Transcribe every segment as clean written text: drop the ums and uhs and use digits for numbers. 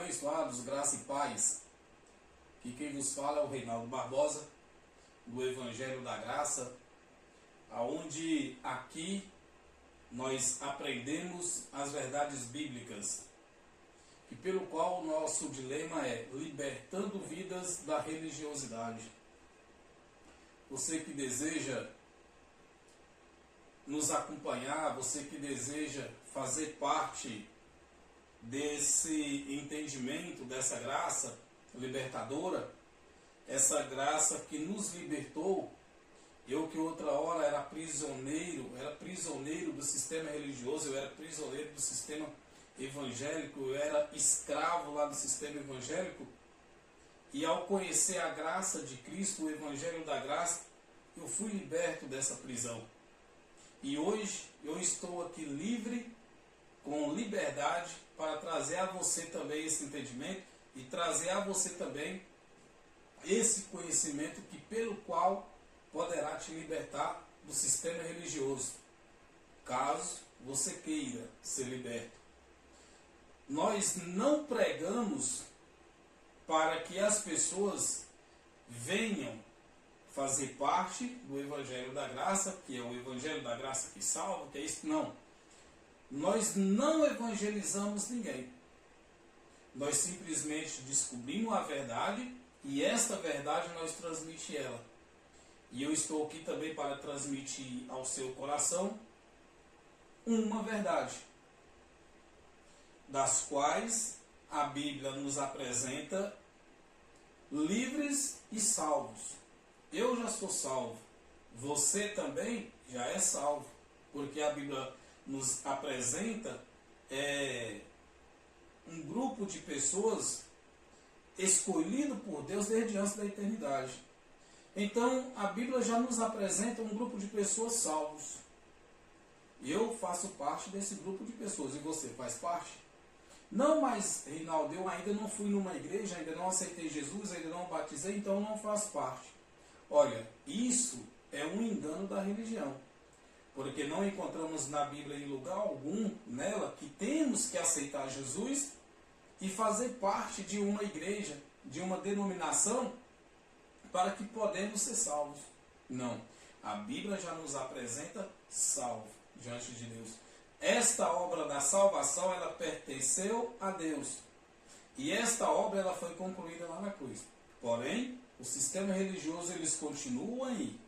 Abençoados, graça e paz. Que quem vos fala é o Reinaldo Barbosa, do Evangelho da Graça, aonde aqui nós aprendemos as verdades bíblicas, e pelo qual o nosso dilema é libertando vidas da religiosidade. Você que deseja nos acompanhar, você que deseja fazer parte desse entendimento, dessa graça libertadora, essa graça que nos libertou. Eu que outra hora era prisioneiro do sistema religioso, eu era prisioneiro do sistema evangélico, eu era escravo lá do sistema evangélico, e ao conhecer a graça de Cristo, o Evangelho da Graça, eu fui liberto dessa prisão. E hoje eu estou aqui livre, com liberdade, para trazer a você também esse entendimento e trazer a você também esse conhecimento que pelo qual poderá te libertar do sistema religioso, caso você queira ser liberto. Nós não pregamos para que as pessoas venham fazer parte do Evangelho da Graça, que é o Evangelho da Graça que salva, que é isso. Não. Nós não evangelizamos ninguém. Nós simplesmente descobrimos a verdade e esta verdade nós transmitimos ela. E eu estou aqui também para transmitir ao seu coração uma verdade, das quais a Bíblia nos apresenta livres e salvos. Eu já sou salvo, você também já é salvo, porque a Bíblia nos apresenta um grupo de pessoas escolhido por Deus desde antes da eternidade. Então a Bíblia já nos apresenta um grupo de pessoas salvos. Eu faço parte desse grupo de pessoas, e você faz parte? Não, mas Reinaldo, eu ainda não fui numa igreja, ainda não aceitei Jesus, ainda não batizei, então não faço parte. Olha, isso é um engano da religião, porque não encontramos na Bíblia em lugar algum nela que temos que aceitar Jesus e fazer parte de uma igreja, de uma denominação, para que podemos ser salvos. Não, a Bíblia já nos apresenta salvo diante de Deus. Esta obra da salvação, ela pertenceu a Deus. E esta obra, ela foi concluída lá na cruz. Porém, o sistema religioso, eles continuam aí,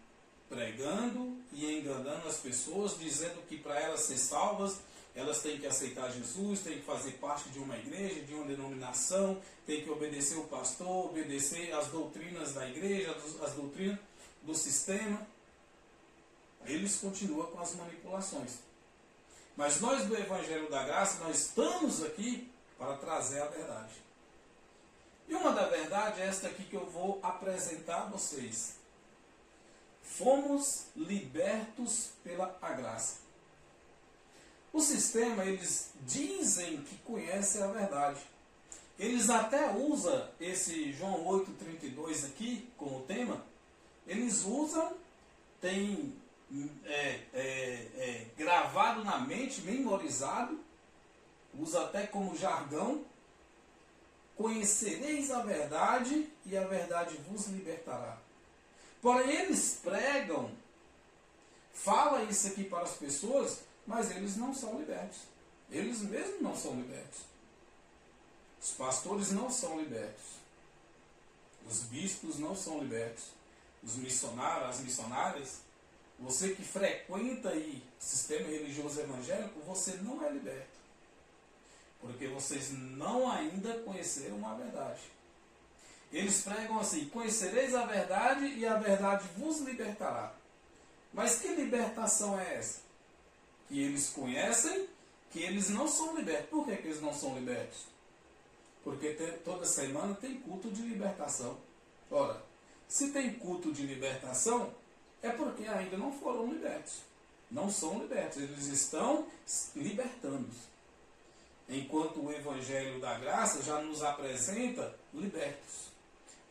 pregando e enganando as pessoas, dizendo que para elas ser salvas, elas têm que aceitar Jesus, têm que fazer parte de uma igreja, de uma denominação, têm que obedecer o pastor, obedecer as doutrinas da igreja, as doutrinas do sistema. Eles continuam com as manipulações. Mas nós do Evangelho da Graça, nós estamos aqui para trazer a verdade. E uma da verdade é esta aqui que eu vou apresentar a vocês. Fomos libertos pela graça. O sistema, eles dizem que conhecem a verdade. Eles até usam esse João 8,32 aqui como tema. Eles usam, tem gravado na mente, memorizado, usa até como jargão: conhecereis a verdade e a verdade vos libertará. Porém, eles pregam, falam isso aqui para as pessoas, mas eles não são libertos. Eles mesmos não são libertos. Os pastores não são libertos. Os bispos não são libertos. Os missionários, as missionárias, você que frequenta aí o sistema religioso evangélico, você não é liberto. Porque vocês não ainda conheceram a verdade. Eles pregam assim: conhecereis a verdade e a verdade vos libertará. Mas que libertação é essa? Que eles conhecem, que eles não são libertos. Por que eles não são libertos? Porque toda semana tem culto de libertação. Ora, se tem culto de libertação, é porque ainda não foram libertos. Não são libertos, eles estão libertando. Enquanto o Evangelho da Graça já nos apresenta libertos,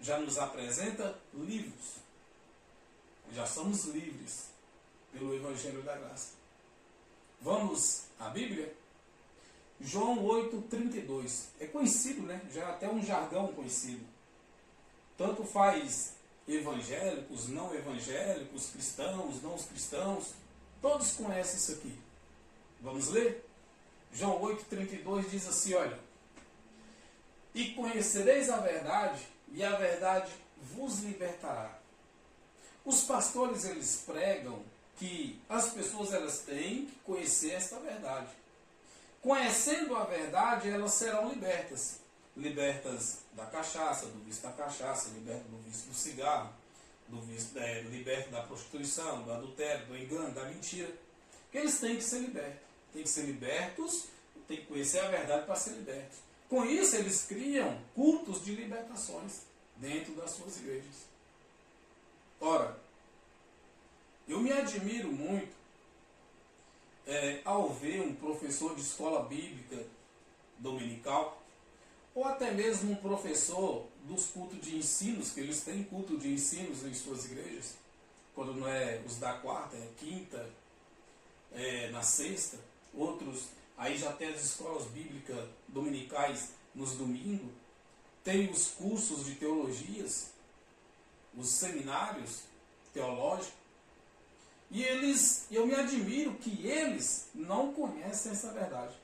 já nos apresenta livres. Já somos livres pelo Evangelho da Graça. Vamos à Bíblia? João 8,32. É conhecido, né? Já é até um jargão conhecido. Tanto faz evangélicos, não evangélicos, cristãos, não cristãos. Todos conhecem isso aqui. Vamos ler? João 8,32 diz assim, olha. E conhecereis a verdade, e a verdade vos libertará. Os pastores, eles pregam que as pessoas elas têm que conhecer esta verdade. Conhecendo a verdade, elas serão libertas. Libertas da cachaça, do vício da cachaça, libertas do vício do cigarro, libertas da prostituição, do adultério, do engano, da mentira. Porque eles têm que ser libertos. Têm que ser libertos, têm que conhecer a verdade para ser libertos. Com isso, eles criam cultos de libertações dentro das suas igrejas. Ora, eu me admiro muito ao ver um professor de escola bíblica dominical, ou até mesmo um professor dos cultos de ensinos, que eles têm culto de ensinos em suas igrejas, quando não é os da quarta, é quinta, na sexta, outros, aí já tem as escolas bíblicas dominicais nos domingos, tem os cursos de teologias, os seminários teológicos, e eu me admiro que eles não conhecem essa verdade.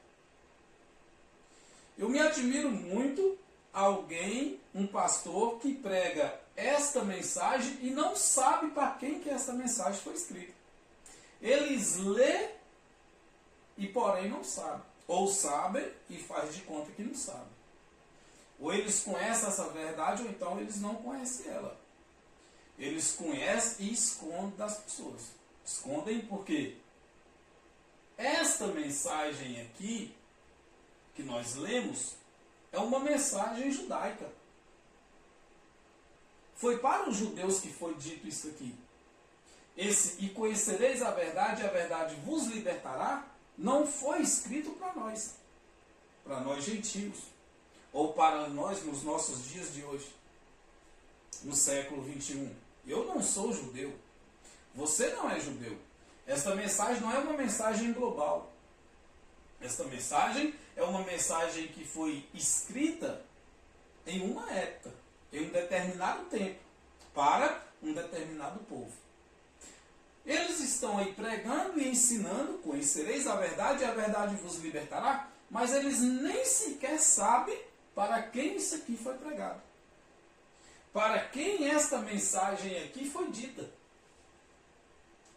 Eu me admiro muito alguém, um pastor, que prega esta mensagem e não sabe para quem que essa mensagem foi escrita. Eles lê e porém não sabem. Ou sabem e faz de conta que não sabem. Ou eles conhecem essa verdade ou então eles não conhecem ela. Eles conhecem e escondem das pessoas. Escondem porque esta mensagem aqui que nós lemos é uma mensagem judaica. Foi para os judeus que foi dito isso aqui. E conhecereis a verdade vos libertará, não foi escrito para nós gentios, ou para nós nos nossos dias de hoje, no século 21. Eu não sou judeu, você não é judeu. Esta mensagem não é uma mensagem global. Esta mensagem é uma mensagem que foi escrita em uma época, em um determinado tempo, para um determinado povo. Eles estão aí pregando e ensinando, conhecereis a verdade e a verdade vos libertará, mas eles nem sequer sabem para quem isso aqui foi pregado. Para quem esta mensagem aqui foi dita.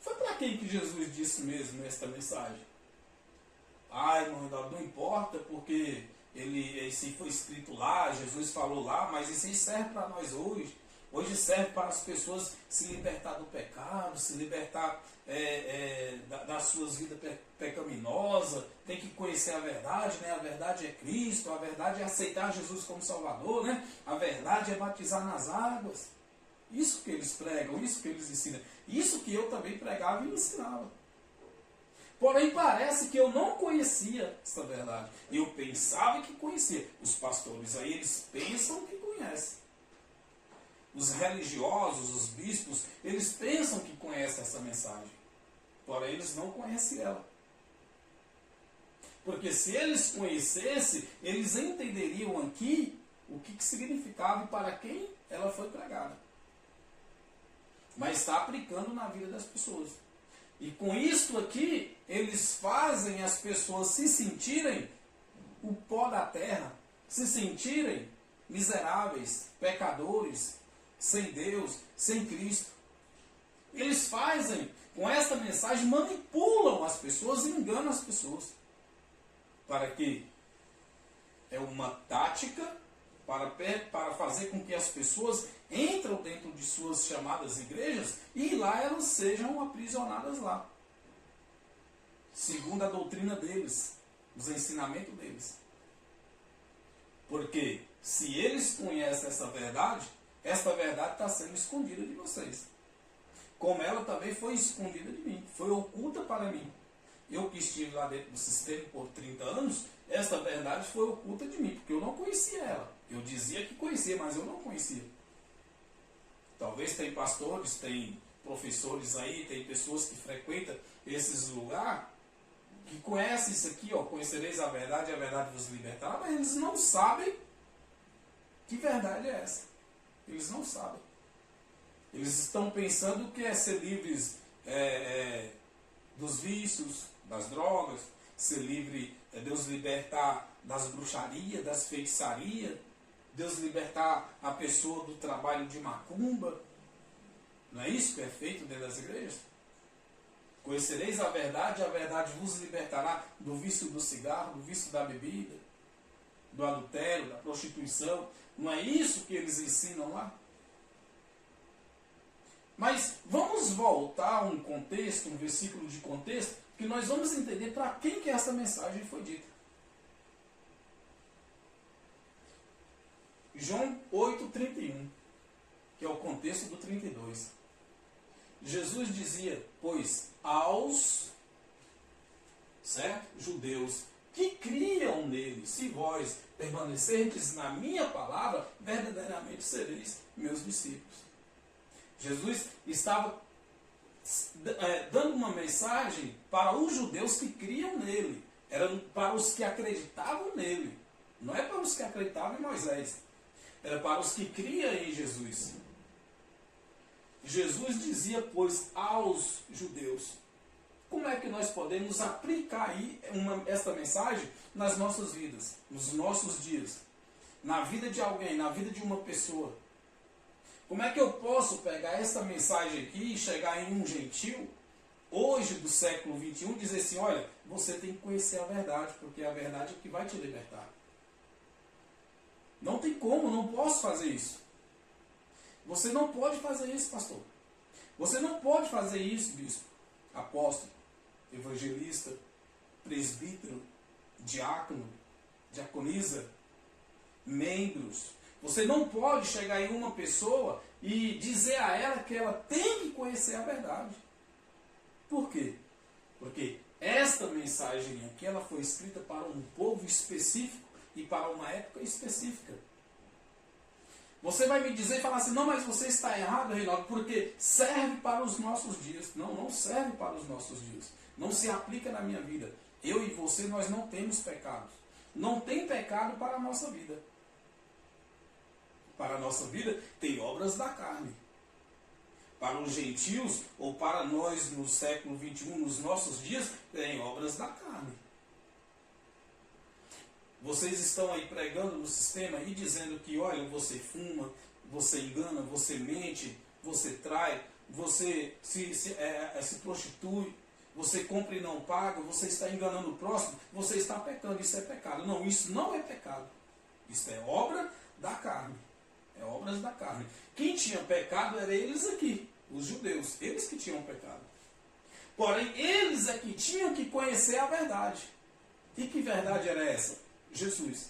Foi para quem que Jesus disse mesmo esta mensagem? Irmão, não importa porque se foi escrito lá, Jesus falou lá, mas isso aí serve para nós hoje. Hoje serve para as pessoas se libertar do pecado, se libertar das suas vidas pecaminosas, tem que conhecer a verdade, né? A verdade é Cristo, a verdade é aceitar Jesus como Salvador, né? A verdade é batizar nas águas. Isso que eles pregam, isso que eles ensinam, isso que eu também pregava e ensinava. Porém, parece que eu não conhecia essa verdade. Eu pensava que conhecia. Os pastores aí, eles pensam que conhecem. Os religiosos, os bispos, eles pensam que conhecem essa mensagem. Porém, eles não conhecem ela. Porque se eles conhecessem, eles entenderiam aqui o que significava e para quem ela foi pregada. Mas está aplicando na vida das pessoas. E com isto aqui, eles fazem as pessoas se sentirem o pó da terra, se sentirem miseráveis, pecadores, sem Deus, sem Cristo. Eles fazem, com esta mensagem, manipulam as pessoas e enganam as pessoas. Para quê? É uma tática para fazer com que as pessoas entram dentro de suas chamadas igrejas e lá elas sejam aprisionadas lá. Segundo a doutrina deles, os ensinamentos deles. Porque se eles conhecem essa verdade está sendo escondida de vocês. Como ela também foi escondida de mim, foi oculta para mim. Eu que estive lá dentro do sistema por 30 anos, essa verdade foi oculta de mim, porque eu não conhecia ela. Eu dizia que conhecia, mas eu não conhecia. Talvez tem pastores, tem professores aí, tem pessoas que frequentam esses lugares que conhecem isso aqui, ó, conhecereis a verdade e a verdade vos libertará, mas eles não sabem que verdade é essa. Eles não sabem. Eles estão pensando que é ser livres dos vícios, das drogas, ser livre, Deus libertar das bruxarias, das feitiçarias, Deus libertar a pessoa do trabalho de macumba. Não é isso que é feito dentro das igrejas? Conhecereis a verdade vos libertará do vício do cigarro, do vício da bebida, do adultério, da prostituição. Não é isso que eles ensinam lá? Mas vamos voltar a um contexto, um versículo de contexto, que nós vamos entender para quem que essa mensagem foi dita. João 8,31, que é o contexto do 32. Jesus dizia, pois aos judeus que criam nele, se vós permanecerdes na minha palavra, verdadeiramente sereis meus discípulos. Jesus estava dando uma mensagem para os judeus que criam nele. Era para os que acreditavam nele. Não é para os que acreditavam em Moisés. Era para os que criam em Jesus. Jesus dizia, pois, aos judeus. Como é que nós podemos aplicar esta mensagem nas nossas vidas, nos nossos dias? Na vida de alguém, na vida de uma pessoa. Como é que eu posso pegar essa mensagem aqui e chegar em um gentil, hoje do século XXI, e dizer assim, olha, você tem que conhecer a verdade, porque é a verdade que vai te libertar. Não tem como, não posso fazer isso. Você não pode fazer isso, pastor. Você não pode fazer isso, bispo, apóstolo, evangelista, presbítero, diácono, diaconisa, membros. Você não pode chegar em uma pessoa e dizer a ela que ela tem que conhecer a verdade. Por quê? Porque esta mensagem aqui ela foi escrita para um povo específico e para uma época específica. Você vai me dizer e falar assim, não, mas você está errado, Reinaldo, porque serve para os nossos dias. Não, não serve para os nossos dias. Não se aplica na minha vida. Eu e você, nós não temos pecados. Não tem pecado para a nossa vida. Para a nossa vida, tem obras da carne. Para os gentios, ou para nós no século XXI, nos nossos dias, tem obras da carne. Vocês estão aí pregando no sistema e dizendo que, olha, você fuma, você engana, você mente, você trai, você se prostitui, você compra e não paga, você está enganando o próximo, você está pecando, isso é pecado. Não, isso não é pecado. Isso é obra da carne. É obras da carne. Quem tinha pecado eram eles aqui, os judeus. Eles que tinham pecado. Porém, eles é que tinham que conhecer a verdade. E que verdade era essa? Jesus.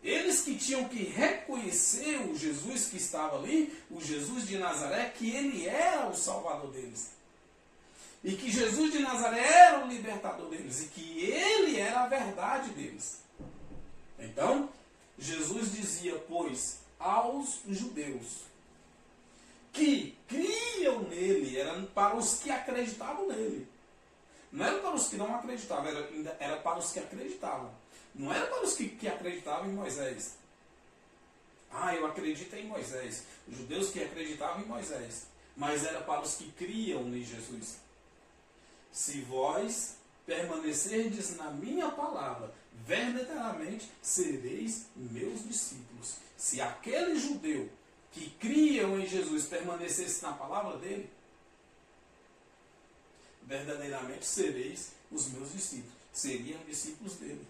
Eles que tinham que reconhecer o Jesus que estava ali, o Jesus de Nazaré, que ele era o Salvador deles. E que Jesus de Nazaré era o libertador deles. E que ele era a verdade deles. Então, Jesus dizia, pois, aos judeus que criam nele, era para os que acreditavam nele. Não era para os que não acreditavam, era para os que acreditavam. Não era para os que acreditavam em Moisés. Ah, eu acredito em Moisés. Os judeus que acreditavam em Moisés. Mas era para os que criam em Jesus. Se vós permanecerdes na minha palavra, verdadeiramente sereis meus discípulos. Se aquele judeu que criam em Jesus permanecesse na palavra dele, verdadeiramente sereis os meus discípulos. Seriam discípulos dele.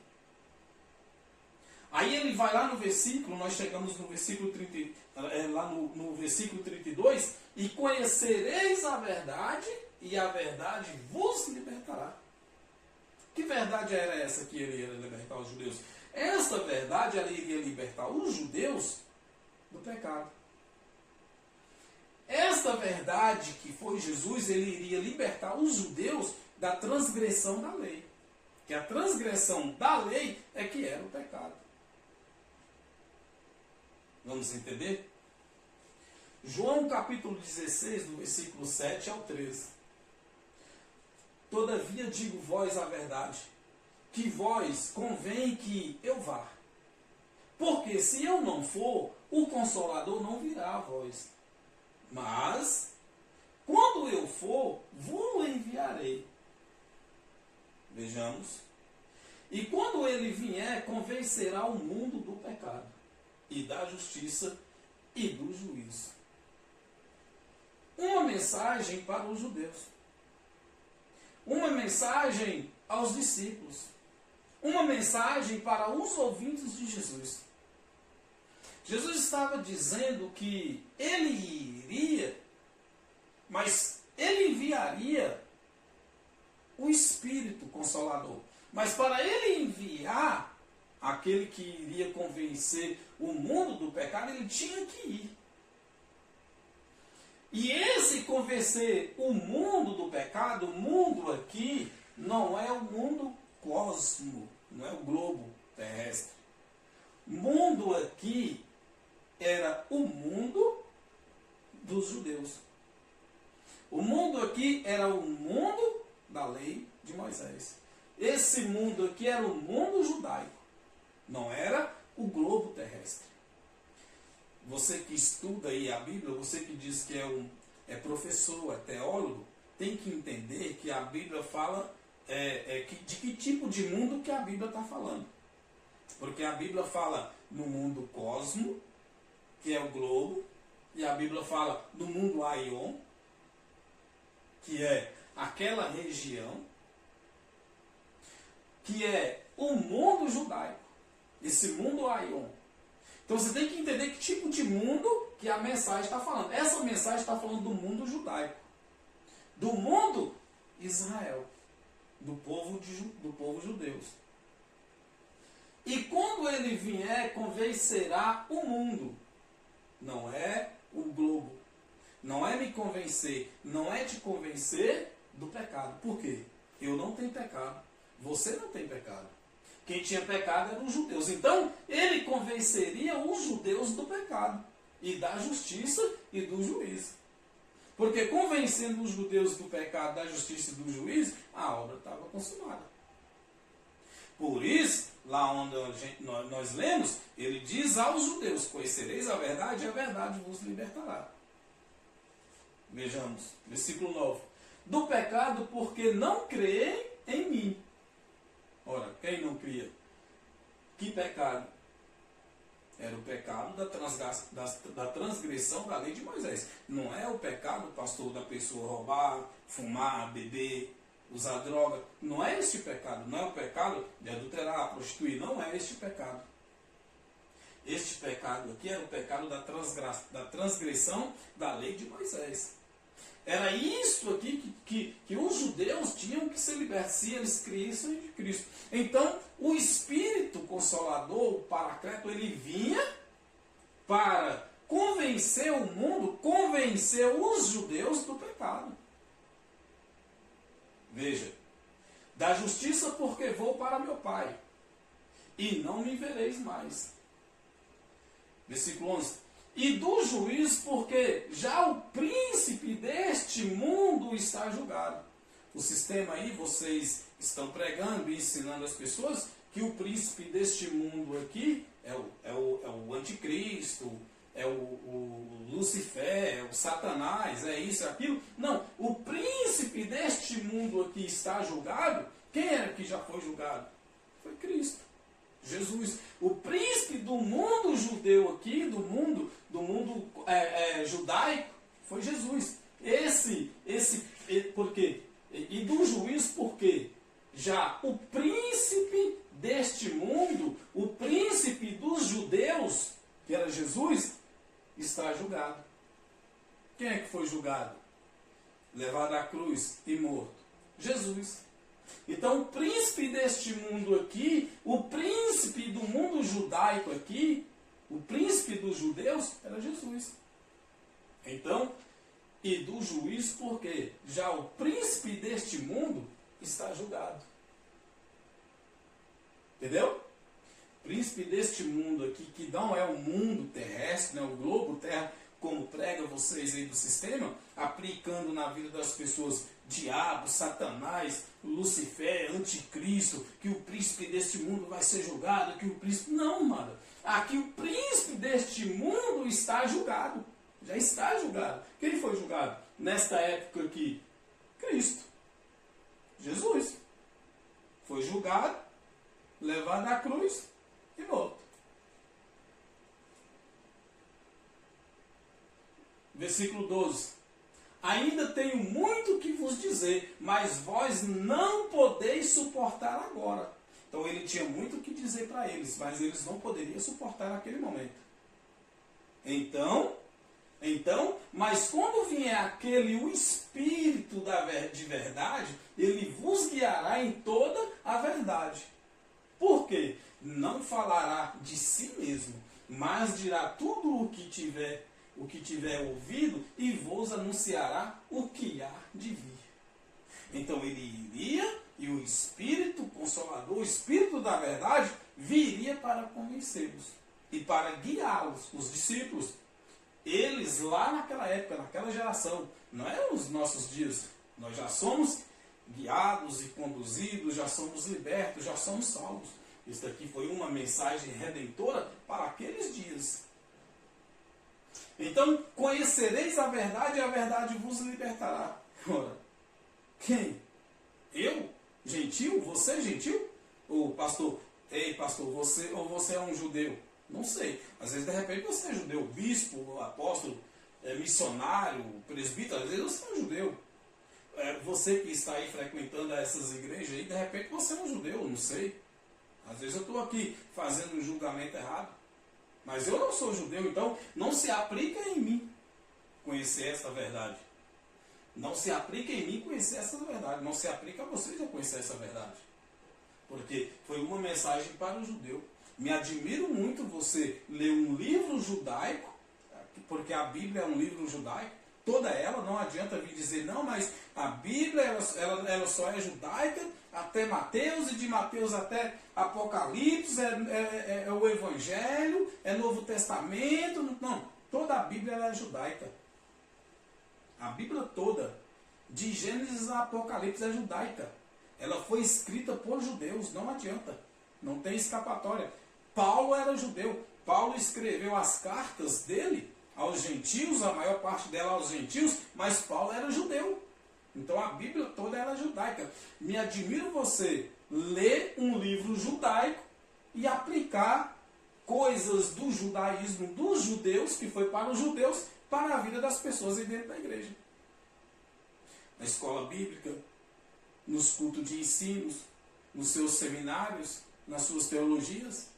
Aí ele vai lá no versículo, nós chegamos no versículo 30, lá no versículo 32, e conhecereis a verdade, e a verdade vos libertará. Que verdade era essa que ele ia libertar os judeus? Esta verdade ela iria libertar os judeus do pecado. Esta verdade que foi Jesus, ele iria libertar os judeus da transgressão da lei. Que a transgressão da lei é que era o pecado. Vamos entender? João capítulo 16, do versículo 7 ao 13. Todavia digo vós a verdade, que vós convém que eu vá. Porque se eu não for, o Consolador não virá a vós. Mas, quando eu for, vos enviarei. Vejamos. E quando ele vier, convencerá o mundo do pecado, e da justiça, e do juízo. Uma mensagem para os judeus. Uma mensagem aos discípulos. Uma mensagem para os ouvintes de Jesus. Jesus estava dizendo que ele iria, mas ele enviaria o Espírito Consolador. Mas para ele enviar aquele que iria convencer o mundo do pecado, ele tinha que ir. E esse convencer o mundo do pecado, o mundo aqui, não é o mundo cosmo, não é o globo terrestre. O mundo aqui era o mundo dos judeus. O mundo aqui era o mundo da lei de Moisés. Esse mundo aqui era o mundo judaico. Não era o globo terrestre. Você que estuda aí a Bíblia, você que diz que é professor, é teólogo, tem que entender que a Bíblia fala de que tipo de mundo que a Bíblia está falando. Porque a Bíblia fala no mundo cosmo, que é o globo, e a Bíblia fala no mundo aion, que é aquela região, que é o mundo judaico, esse mundo aion. Então você tem que entender que tipo de mundo que a mensagem está falando. Essa mensagem está falando do mundo judaico, do mundo Israel, do povo judeu. E quando ele vier, convencerá o mundo. Não é o globo. Não é me convencer. Não é te convencer do pecado. Por quê? Eu não tenho pecado. Você não tem pecado. Quem tinha pecado eram os judeus. Então, ele convenceria os judeus do pecado, e da justiça e do juízo. Porque convencendo os judeus do pecado, da justiça e do juízo, a obra estava consumada. Por isso, lá onde nós lemos, ele diz aos judeus: conhecereis a verdade, e a verdade vos libertará. Vejamos, versículo 9. Do pecado, porque não creem em mim. Ora, quem não cria? Que pecado? Era o pecado da transgressão da lei de Moisés. Não é o pecado, pastor, da pessoa roubar, fumar, beber, usar droga. Não é este pecado. Não é o pecado de adulterar, prostituir. Não é este pecado. Este pecado aqui era o pecado da transgressão da lei de Moisés. Era isso aqui que os judeus tinham que se libertar se eles crescem de Cristo. Então, o Espírito Consolador, o Paracleto, ele vinha para convencer o mundo, convencer os judeus do pecado. Veja, da justiça porque vou para meu Pai, e não me vereis mais. Versículo 11. E do juízo, porque já o príncipe deste mundo está julgado. O sistema aí, vocês estão pregando e ensinando as pessoas que o príncipe deste mundo aqui é o anticristo, é o Lucifer, é o Satanás, é isso, é aquilo. Não, o príncipe deste mundo aqui está julgado. Quem era que já foi julgado? Foi Cristo. Jesus, o príncipe do mundo judeu aqui, do mundo judaico, foi Jesus. Por quê? E do juízo, porque já o príncipe deste mundo, o príncipe dos judeus, que era Jesus, está julgado. Quem é que foi julgado? Levado à cruz e morto? Jesus. Então, o príncipe deste mundo aqui, o príncipe do mundo judaico aqui, o príncipe dos judeus, era Jesus. Então, e do juízo, porque já o príncipe deste mundo está julgado. Entendeu? Príncipe deste mundo aqui, que não é o mundo terrestre, não é o globo terra, como prega vocês aí do sistema, aplicando na vida das pessoas diabo, Satanás, Lucifer, anticristo, que o príncipe deste mundo vai ser julgado, que o príncipe... Não, mano. Aqui o príncipe deste mundo está julgado. Já está julgado. Quem foi julgado nesta época aqui? Cristo. Jesus. Foi julgado, levado à cruz e morto. Versículo 12. Ainda tenho muito que vos dizer, mas vós não podeis suportar agora. Então ele tinha muito o que dizer para eles, mas eles não poderiam suportar naquele momento. Então, mas quando vier aquele, o Espírito de verdade, ele vos guiará em toda a verdade. Por quê? Não falará de si mesmo, mas dirá tudo o que tiver ouvido e vos anunciará o que há de vir. Então ele iria e o Espírito Consolador, o Espírito da verdade, viria para convencê-los e para guiá-los, os discípulos. Eles lá naquela época, naquela geração, não é os nossos dias. Nós já somos guiados e conduzidos, já somos libertos, já somos salvos. Isso daqui foi uma mensagem redentora para aqueles dias. Então, conhecereis a verdade e a verdade vos libertará. Ora, quem? Eu? Gentil? Você gentil? Ou pastor, ei pastor, você é um judeu? Não sei. Às vezes, de repente, você é judeu, bispo, apóstolo, missionário, presbítero, às vezes você é um judeu. Você que está aí frequentando essas igrejas, aí, de repente você é um judeu, não sei. Às vezes eu estou aqui fazendo um julgamento errado. Mas eu não sou judeu, então não se aplica em mim conhecer essa verdade. Não se aplica em mim conhecer essa verdade. Não se aplica a vocês a conhecer essa verdade. Porque foi uma mensagem para o judeu. Me admiro muito você ler um livro judaico, porque a Bíblia é um livro judaico, toda ela, não adianta vir dizer, não, mas a Bíblia ela só é judaica até Mateus, e de Mateus até Apocalipse, é o Evangelho, é Novo Testamento. Não, toda a Bíblia ela é judaica. A Bíblia toda, de Gênesis a Apocalipse, é judaica. Ela foi escrita por judeus, não adianta. Não tem escapatória. Paulo era judeu. Paulo escreveu as cartas dele aos gentios, a maior parte dela aos gentios, mas Paulo era judeu. Então a Bíblia toda era judaica. Me admiro você ler um livro judaico e aplicar coisas do judaísmo dos judeus, que foi para os judeus, para a vida das pessoas aí dentro da igreja. Na escola bíblica, nos cultos de ensinos, nos seus seminários, nas suas teologias.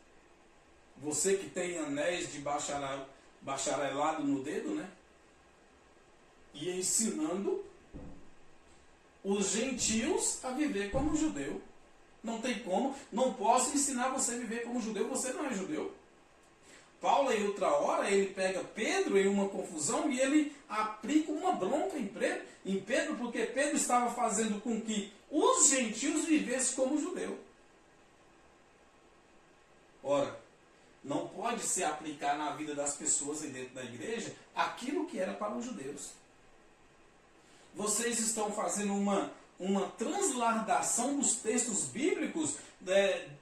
Você que tem anéis de bacharelado no dedo, né? E ensinando os gentios a viver como judeu. Não tem como, não posso ensinar você a viver como judeu, você não é judeu. Paulo, em outra hora, ele pega Pedro em uma confusão e ele aplica uma bronca em Pedro, porque Pedro estava fazendo com que os gentios vivessem como judeu. Ora, não pode se aplicar na vida das pessoas aí dentro da igreja aquilo que era para os judeus. Vocês estão fazendo uma transladação dos textos bíblicos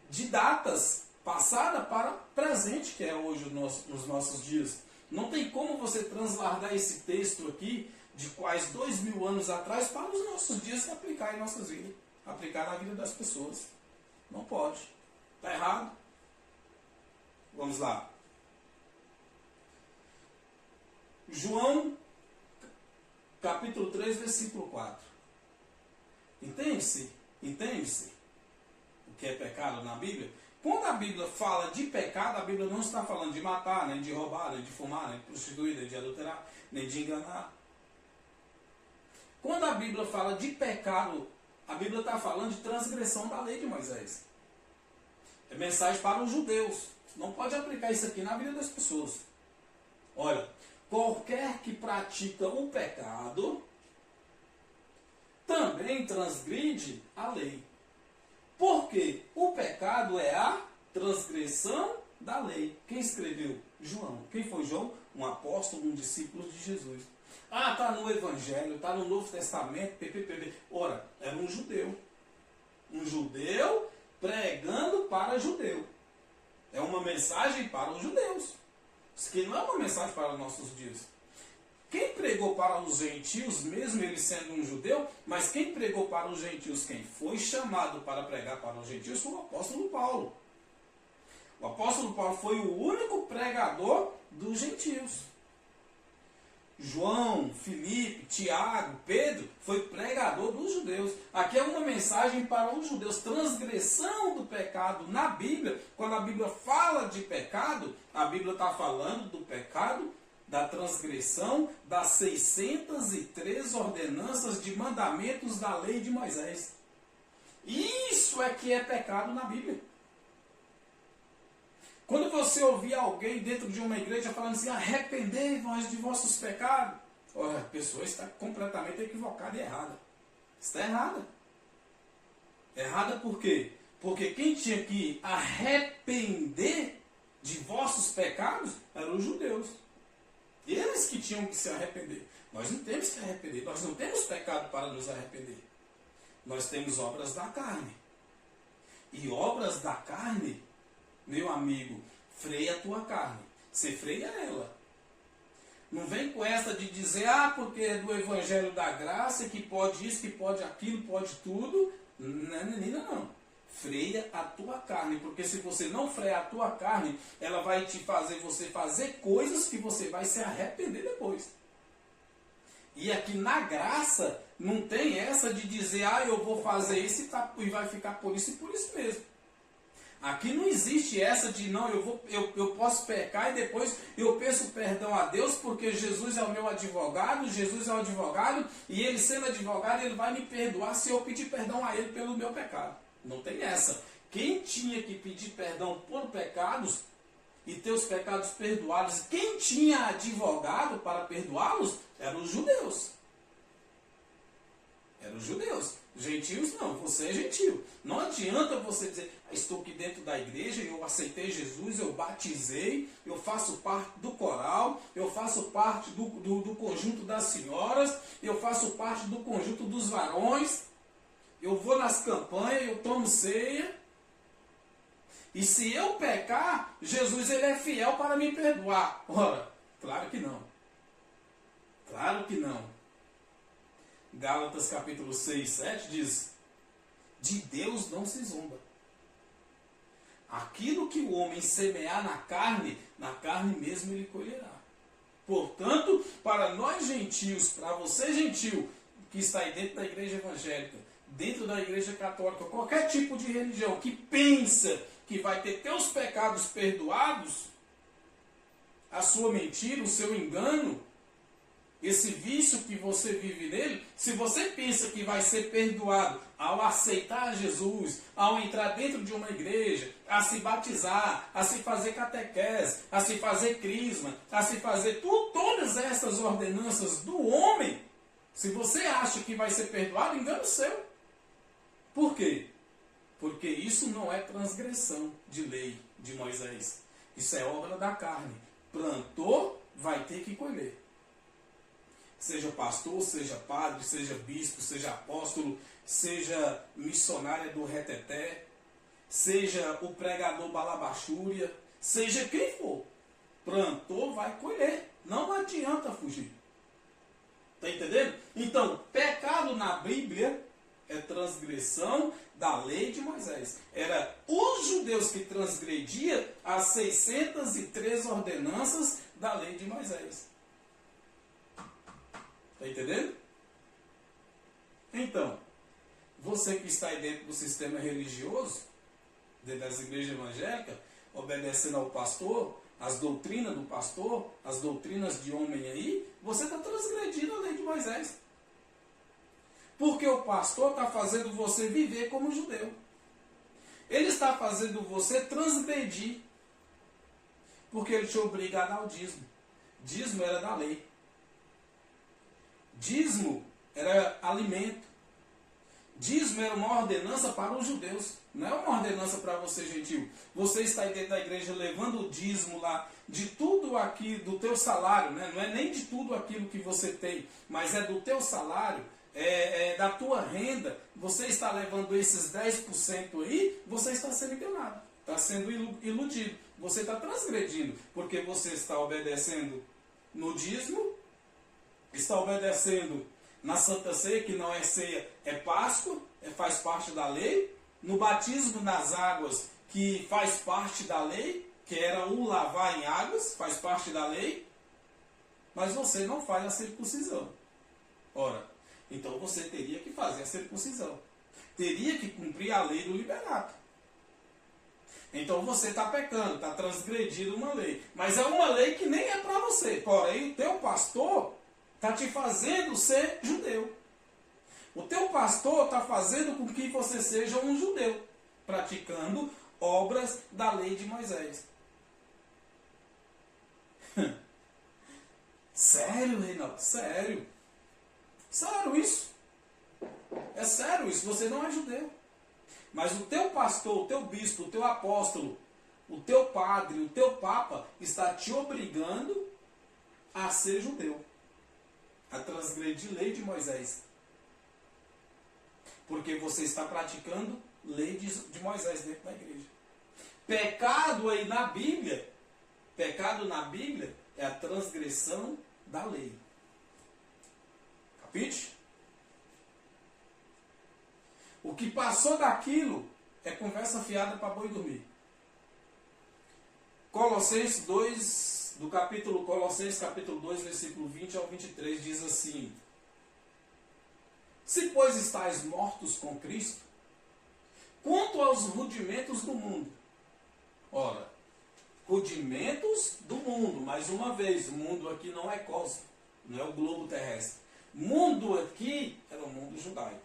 de datas passada para presente, que é hoje nos nossos dias. Não tem como você transladar esse texto aqui de quase 2000 anos atrás para os nossos dias e aplicar em nossas vidas, aplicar na vida das pessoas. Não pode. Está errado. Vamos lá. João, capítulo 3, versículo 4. Entende-se? Entende-se o que é pecado na Bíblia? Quando a Bíblia fala de pecado, a Bíblia não está falando de matar, nem de roubar, nem de fumar, nem de prostituir, nem de adulterar, nem de enganar. Quando a Bíblia fala de pecado, a Bíblia está falando de transgressão da lei de Moisés. É mensagem para os judeus. Não pode aplicar isso aqui na vida das pessoas. Olha, qualquer que pratica o pecado também transgride a lei. Porque o pecado é a transgressão da lei. Quem escreveu? João. Quem foi João? Um apóstolo, um discípulo de Jesus. Ah, está no Evangelho, está no Novo Testamento, ppp. Ora, era um judeu. Um judeu pregando para judeu. É uma mensagem para os judeus. Isso aqui não é uma mensagem para os nossos dias. Quem pregou para os gentios, mesmo ele sendo um judeu, mas quem pregou para os gentios, quem foi chamado para pregar para os gentios, foi o apóstolo Paulo. O apóstolo Paulo foi o único pregador dos gentios. João, Filipe, Tiago, Pedro foi pregador dos judeus. Aqui é uma mensagem para os judeus. Transgressão do pecado na Bíblia. Quando a Bíblia fala de pecado, a Bíblia está falando do pecado, da transgressão das 603 ordenanças de mandamentos da lei de Moisés. Isso é que é pecado na Bíblia. Quando você ouvir alguém dentro de uma igreja falando assim, arrependei-vos de vossos pecados, a pessoa está completamente equivocada e errada. Está errada. Errada por quê? Porque quem tinha que arrepender de vossos pecados eram os judeus. Eles que tinham que se arrepender. Nós não temos que arrepender. Nós não temos pecado para nos arrepender. Nós temos obras da carne. E obras da carne, meu amigo, freia a tua carne. Você freia ela. Não vem com essa de dizer, porque é do Evangelho da Graça, que pode isso, que pode aquilo, pode tudo. Não. Freia a tua carne, porque se você não frear a tua carne, ela vai te fazer você fazer coisas que você vai se arrepender depois. E aqui na graça, não tem essa de dizer, eu vou fazer isso e vai ficar por isso e por isso mesmo. Aqui não existe essa de, não, eu posso pecar e depois eu peço perdão a Deus porque Jesus é o meu advogado, Jesus é o advogado e ele sendo advogado, ele vai me perdoar se eu pedir perdão a ele pelo meu pecado. Não tem essa. Quem tinha que pedir perdão por pecados e ter os pecados perdoados, quem tinha advogado para perdoá-los, eram os judeus. Eram os judeus. Gentios não, você é gentio. Não adianta você dizer, estou aqui dentro da igreja, eu aceitei Jesus, eu batizei, eu faço parte do coral, eu faço parte do conjunto das senhoras, eu faço parte do conjunto dos varões, eu vou nas campanhas, eu tomo ceia, e se eu pecar, Jesus ele é fiel para me perdoar. Ora, claro que não. Claro que não. Gálatas capítulo 6, 7 diz, de Deus não se zomba. Aquilo que o homem semear na carne mesmo ele colherá. Portanto, para nós gentios, para você gentio, que está aí dentro da igreja evangélica, dentro da igreja católica, qualquer tipo de religião que pensa que vai ter teus pecados perdoados, a sua mentira, o seu engano, esse vício que você vive nele, se você pensa que vai ser perdoado ao aceitar Jesus, ao entrar dentro de uma igreja, a se batizar, a se fazer catequese, a se fazer crisma, a se fazer todas essas ordenanças do homem, se você acha que vai ser perdoado, engano seu. Por quê? Porque isso não é transgressão de lei de Moisés. Isso é obra da carne. Plantou, vai ter que colher. Seja pastor, seja padre, seja bispo, seja apóstolo, seja missionária do reteté, seja o pregador balabachúria, seja quem for. Plantou, vai colher. Não adianta fugir. Está entendendo? Então, pecado na Bíblia é transgressão da lei de Moisés. Era os judeus que transgrediam as 603 ordenanças da lei de Moisés. Está entendendo? Então, você que está aí dentro do sistema religioso, dentro das igrejas evangélicas, obedecendo ao pastor, as doutrinas do pastor, as doutrinas de homem aí, você está transgredindo a lei de Moisés. Porque o pastor está fazendo você viver como judeu. Ele está fazendo você transgredir. Porque ele te obriga a dar o dízimo. Dízimo era da lei. Dízimo era alimento. Dízimo era uma ordenança para os judeus, não é uma ordenança para você, gentil. Você está aí dentro da igreja levando o dízimo lá, de tudo aqui, do teu salário, né? Não é nem de tudo aquilo que você tem, mas é do teu salário, da tua renda. Você está levando esses 10% aí, você está sendo enganado, está sendo iludido, você está transgredindo, porque você está obedecendo no dízimo, está obedecendo na Santa Ceia, que não é ceia, é Páscoa, faz parte da lei. No batismo nas águas, que faz parte da lei, que era o lavar em águas, faz parte da lei. Mas você não faz a circuncisão. Ora, então você teria que fazer a circuncisão. Teria que cumprir a lei do liberato. Então você está pecando, está transgredindo uma lei. Mas é uma lei que nem é para você. Porém, o teu pastor está te fazendo ser judeu. O teu pastor está fazendo com que você seja um judeu, praticando obras da lei de Moisés. Sério, Reinaldo? Sério? Sério isso? É sério isso? Você não é judeu. Mas o teu pastor, o teu bispo, o teu apóstolo, o teu padre, o teu papa está te obrigando a ser judeu, a transgredir lei de Moisés. Porque você está praticando lei de Moisés dentro da igreja. Pecado aí na Bíblia, pecado na Bíblia é a transgressão da lei. Capite? O que passou daquilo é conversa fiada para boi dormir. Colossenses 2, do capítulo Colossenses capítulo 2, versículo 20 ao 23, diz assim: se, pois, estáis mortos com Cristo, quanto aos rudimentos do mundo. Ora, rudimentos do mundo, mais uma vez, o mundo aqui não é cósmico, não é o globo terrestre. Mundo aqui era o mundo judaico.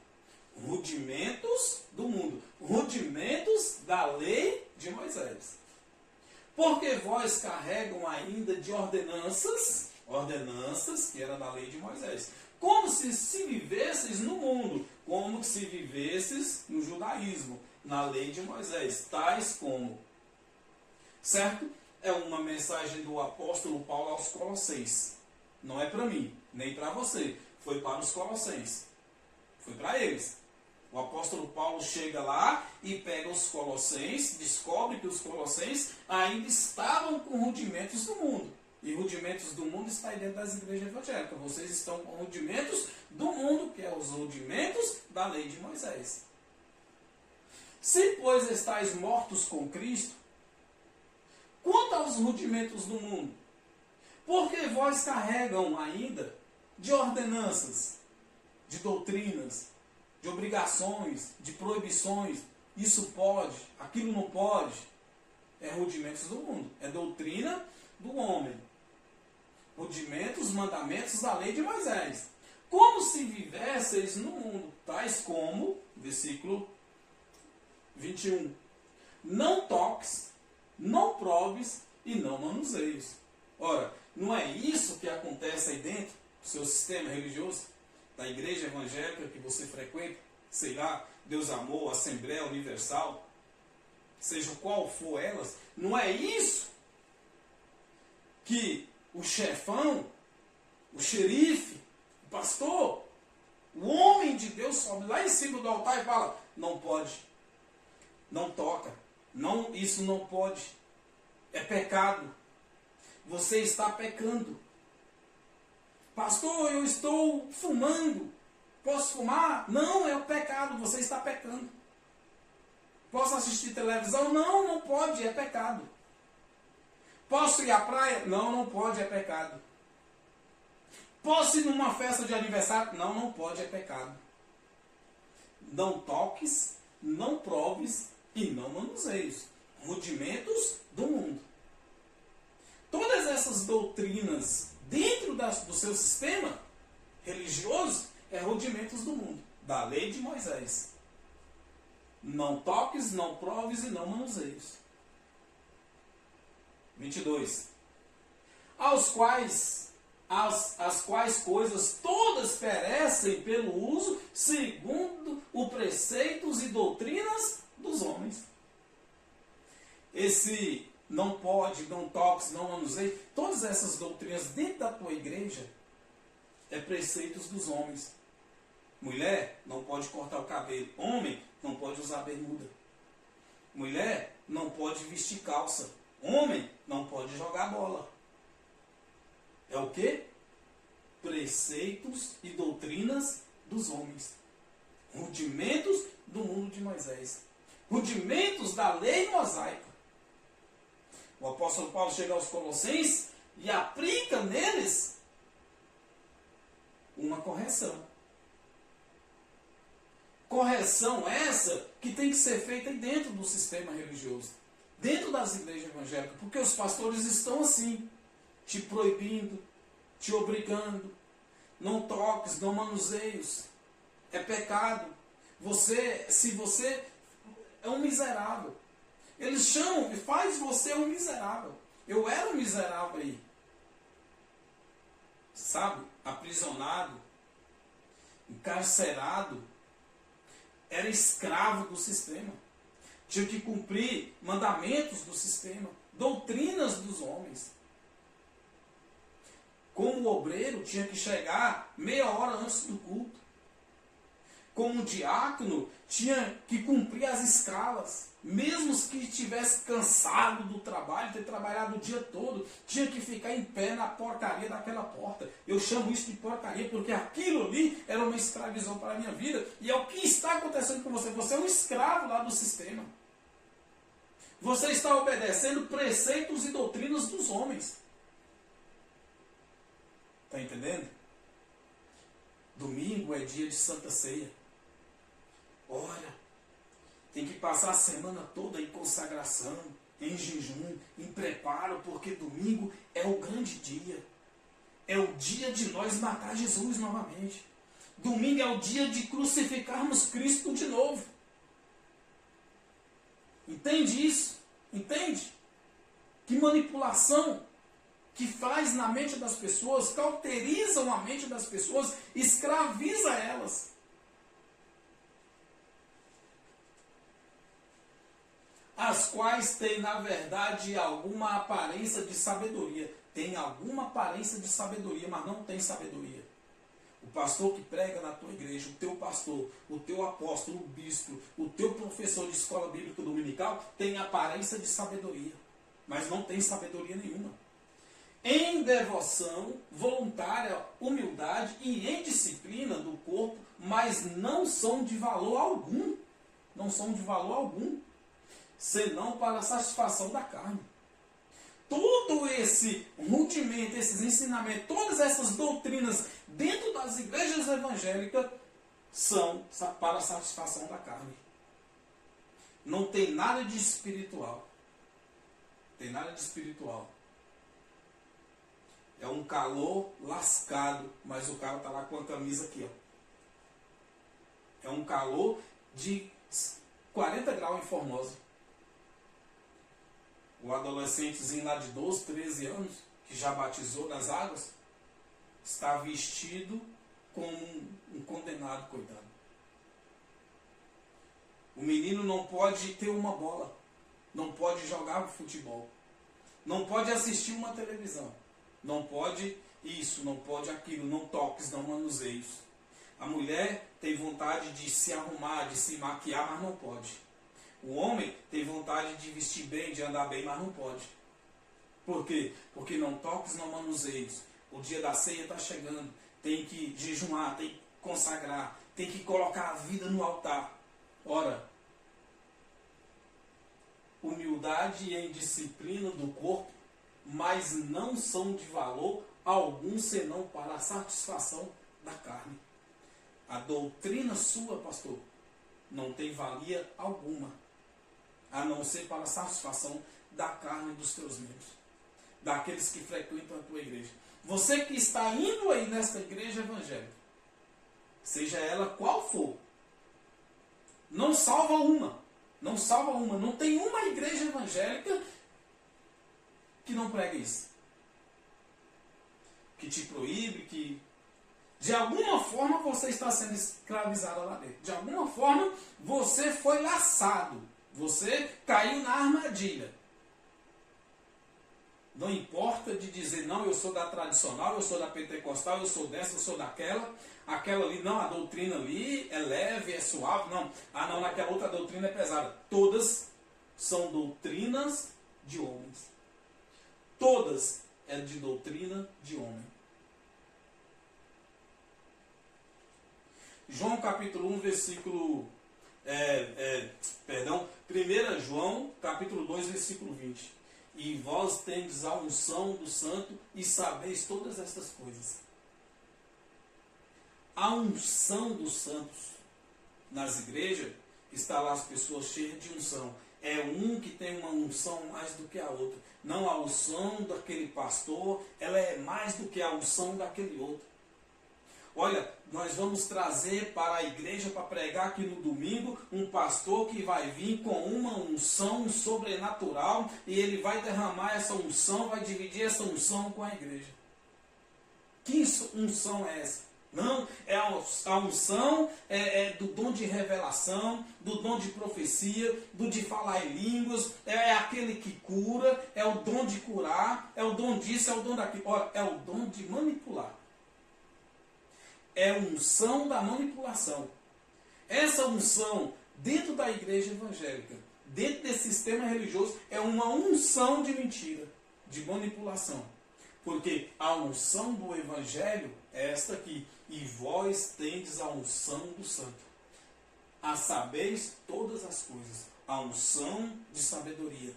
Rudimentos do mundo, rudimentos da lei de Moisés. Porque vós carregam ainda de ordenanças, que era da lei de Moisés, como se vivesses no mundo, como se vivesses no judaísmo, na lei de Moisés, tais como. Certo? É uma mensagem do apóstolo Paulo aos Colossenses. Não é para mim, nem para você. Foi para os Colossenses. Foi para eles. O apóstolo Paulo chega lá e pega os Colossenses, descobre que os Colossenses ainda estavam com rudimentos do mundo. E rudimentos do mundo está aí dentro das igrejas evangélicas. Vocês estão com rudimentos do mundo, que é os rudimentos da lei de Moisés. Se, pois, estáis mortos com Cristo, quanto aos rudimentos do mundo, porque vós carregam ainda de ordenanças, de doutrinas, de obrigações, de proibições, isso pode, aquilo não pode, é rudimentos do mundo, é doutrina do homem. Rudimentos, mandamentos da lei de Moisés. Como se vivesseis no mundo, tais como, versículo 21, não toques, não proves e não manuseios. Ora, não é isso que acontece aí dentro do seu sistema religioso, da igreja evangélica que você frequenta, sei lá, Deus Amor, Assembleia Universal, seja qual for elas, não é isso que o chefão, o xerife, o pastor, o homem de Deus sobe lá em cima do altar e fala: não pode, não toca, não, isso não pode, é pecado, você está pecando. Pastor, eu estou fumando, posso fumar? Não, é o pecado, você está pecando. Posso assistir televisão? Não, não pode, é pecado. Posso ir à praia? Não, não pode, é pecado. Posso ir numa festa de aniversário? Não, não pode, é pecado. Não toques, não proves e não manuseios. Rudimentos do mundo. Todas essas doutrinas dentro do seu sistema religioso é rudimentos do mundo, da lei de Moisés. Não toques, não proves e não manuseios. 22. Aos quais as quais coisas todas perecem pelo uso, segundo os preceitos e doutrinas dos homens. Esse não pode, não toques, não manuseie, todas essas doutrinas dentro da tua igreja é preceitos dos homens. Mulher não pode cortar o cabelo, homem não pode usar bermuda, mulher não pode vestir calça, homem não pode jogar bola. É o quê? Preceitos e doutrinas dos homens. Rudimentos do mundo de Moisés. Rudimentos da lei mosaica. O apóstolo Paulo chega aos Colossenses e aplica neles uma correção. Correção essa que tem que ser feita dentro do sistema religioso, dentro das igrejas evangélicas, porque os pastores estão assim, te proibindo, te obrigando, não toques, não manuseios, é pecado. Se você é um miserável, eles chamam e faz você um miserável. Eu era um miserável aí, sabe, aprisionado, encarcerado, era escravo do sistema, tinha que cumprir mandamentos do sistema, doutrinas dos homens. Como obreiro, tinha que chegar meia hora antes do culto. Como diácono, tinha que cumprir as escalas. Mesmo que estivesse cansado do trabalho, ter trabalhado o dia todo, tinha que ficar em pé na porcaria daquela porta. Eu chamo isso de porcaria porque aquilo ali era uma escravidão para a minha vida. E é o que está acontecendo com você. Você é um escravo lá do sistema. Você está obedecendo preceitos e doutrinas dos homens. Está entendendo? Domingo é dia de Santa Ceia. Ora, tem que passar a semana toda em consagração, em jejum, em preparo, porque domingo é o grande dia. É o dia de nós matar Jesus novamente. Domingo é o dia de crucificarmos Cristo de novo. Entende isso? Entende? Que manipulação que faz na mente das pessoas, cauterizam a mente das pessoas, escraviza elas. As quais têm, na verdade, alguma aparência de sabedoria. Tem alguma aparência de sabedoria, mas não tem sabedoria. O pastor que prega na tua igreja, o teu pastor, o teu apóstolo, o bispo, o teu professor de escola bíblica dominical, tem aparência de sabedoria, mas não tem sabedoria nenhuma. Em devoção, voluntária, humildade e em disciplina do corpo, mas não são de valor algum. Não são de valor algum, senão para a satisfação da carne. Todo esse rudimento, esses ensinamentos, todas essas doutrinas dentro das igrejas evangélicas são para a satisfação da carne. Não tem nada de espiritual. Tem nada de espiritual. É um calor lascado, mas o cara está lá com a camisa aqui, ó. É um calor de 40 graus em Formosa. O adolescentezinho lá de 12, 13 anos, que já batizou nas águas, está vestido como um condenado, coitado. O menino não pode ter uma bola, não pode jogar futebol, não pode assistir uma televisão, não pode isso, não pode aquilo, não toques, não manuseios. A mulher tem vontade de se arrumar, de se maquiar, mas não pode. O homem tem vontade de vestir bem, de andar bem, mas não pode. Por quê? Porque não toques, não manuseios. O dia da ceia está chegando. Tem que jejuar, tem que consagrar, tem que colocar a vida no altar. Ora, humildade e indisciplina do corpo, mas não são de valor algum senão para a satisfação da carne. A doutrina sua, pastor, não tem valia alguma, a não ser para a satisfação da carne dos teus membros, daqueles que frequentam a tua igreja. Você que está indo aí nesta igreja evangélica, seja ela qual for, não salva uma, não salva uma, não tem uma igreja evangélica que não prega isso. que te proíbe, que de alguma forma você está sendo escravizado lá dentro. De alguma forma você foi laçado. Você caiu na armadilha. Não importa de dizer, não, eu sou da tradicional, eu sou da pentecostal, eu sou dessa, eu sou daquela. Aquela ali, não, a doutrina ali é leve, é suave. Não, não, naquela outra doutrina é pesada. Todas são doutrinas de homens. Todas é de doutrina de homem. João capítulo 1, versículo... 1 João capítulo 2, versículo 20. E vós tendes a unção do santo e sabeis todas estas coisas. A unção dos santos nas igrejas está lá as pessoas cheias de unção. É um que tem uma unção mais do que a outra. Não a unção daquele pastor, ela é mais do que a unção daquele outro. Olha, nós vamos trazer para a igreja, para pregar aqui no domingo, um pastor que vai vir com uma unção sobrenatural e ele vai derramar essa unção, vai dividir essa unção com a igreja. Que unção é essa? Não, é a unção do dom de revelação, do dom de profecia, do de falar em línguas, é aquele que cura, é o dom de curar, é o dom disso, é o dom daquilo. Ora, é o dom de manipular. É a unção da manipulação. Essa unção, dentro da igreja evangélica, dentro desse sistema religioso, é uma unção de mentira, de manipulação. Porque a unção do evangelho é esta aqui. E vós tendes a unção do santo. A sabeis todas as coisas. A unção de sabedoria.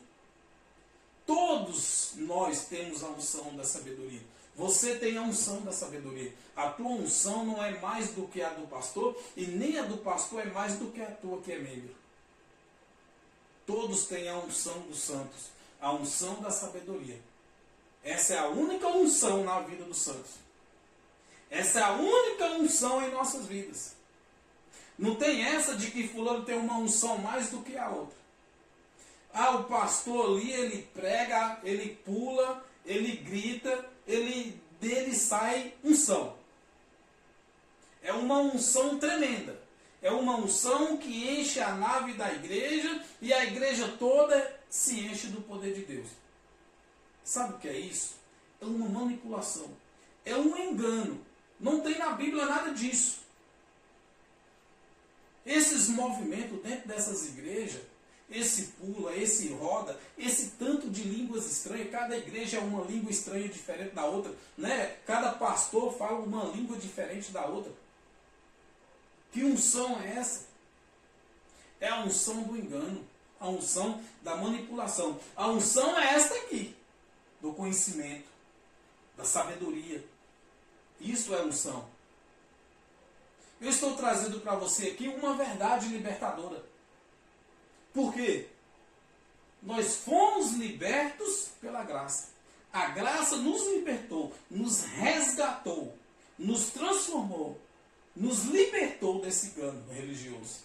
Todos nós temos a unção da sabedoria. Você tem a unção da sabedoria. A tua unção não é mais do que a do pastor, e nem a do pastor é mais do que a tua que é membro. Todos têm a unção dos santos, a unção da sabedoria. Essa é a única unção na vida dos santos. Essa é a única unção em nossas vidas. Não tem essa de que fulano tem uma unção mais do que a outra. O pastor ali, ele prega, ele pula, ele grita, dele sai unção. É uma unção tremenda. É uma unção que enche a nave da igreja e a igreja toda se enche do poder de Deus. Sabe o que é isso? É uma manipulação. É um engano. Não tem na Bíblia nada disso. Esses movimentos dentro dessas igrejas, esse pula, esse roda, esse tanto de línguas estranhas, cada igreja é uma língua estranha diferente da outra, né? Cada pastor fala uma língua diferente da outra. Que unção é essa? É a unção do engano, a unção da manipulação. A unção é esta aqui, do conhecimento, da sabedoria. Isso é unção. Eu estou trazendo para você aqui uma verdade libertadora. Por quê? Nós fomos libertos pela graça. A graça nos libertou, nos resgatou, nos transformou, nos libertou desse engano religioso.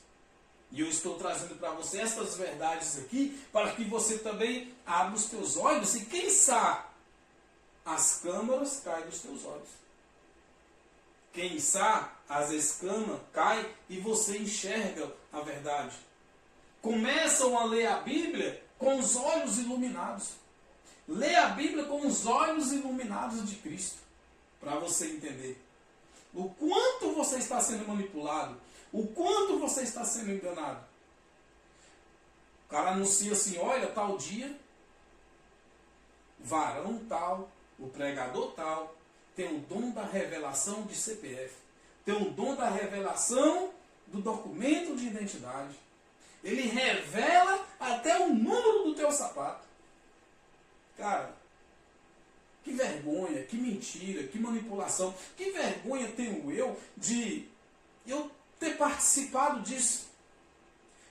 E eu estou trazendo para você essas verdades aqui, para que você também abra os teus olhos e, quem sabe, as câmaras caem dos teus olhos. Quem sabe, as escamas caem e você enxerga a verdade. Começam a ler a Bíblia com os olhos iluminados. Lê a Bíblia com os olhos iluminados de Cristo, para você entender o quanto você está sendo manipulado, o quanto você está sendo enganado. O cara anuncia assim, olha, tal dia, varão tal, o pregador tal, tem o dom da revelação de CPF, tem o dom da revelação do documento de identidade. Ele revela até o número do teu sapato. Cara, que vergonha, que mentira, que manipulação. Que vergonha tenho eu de eu ter participado disso.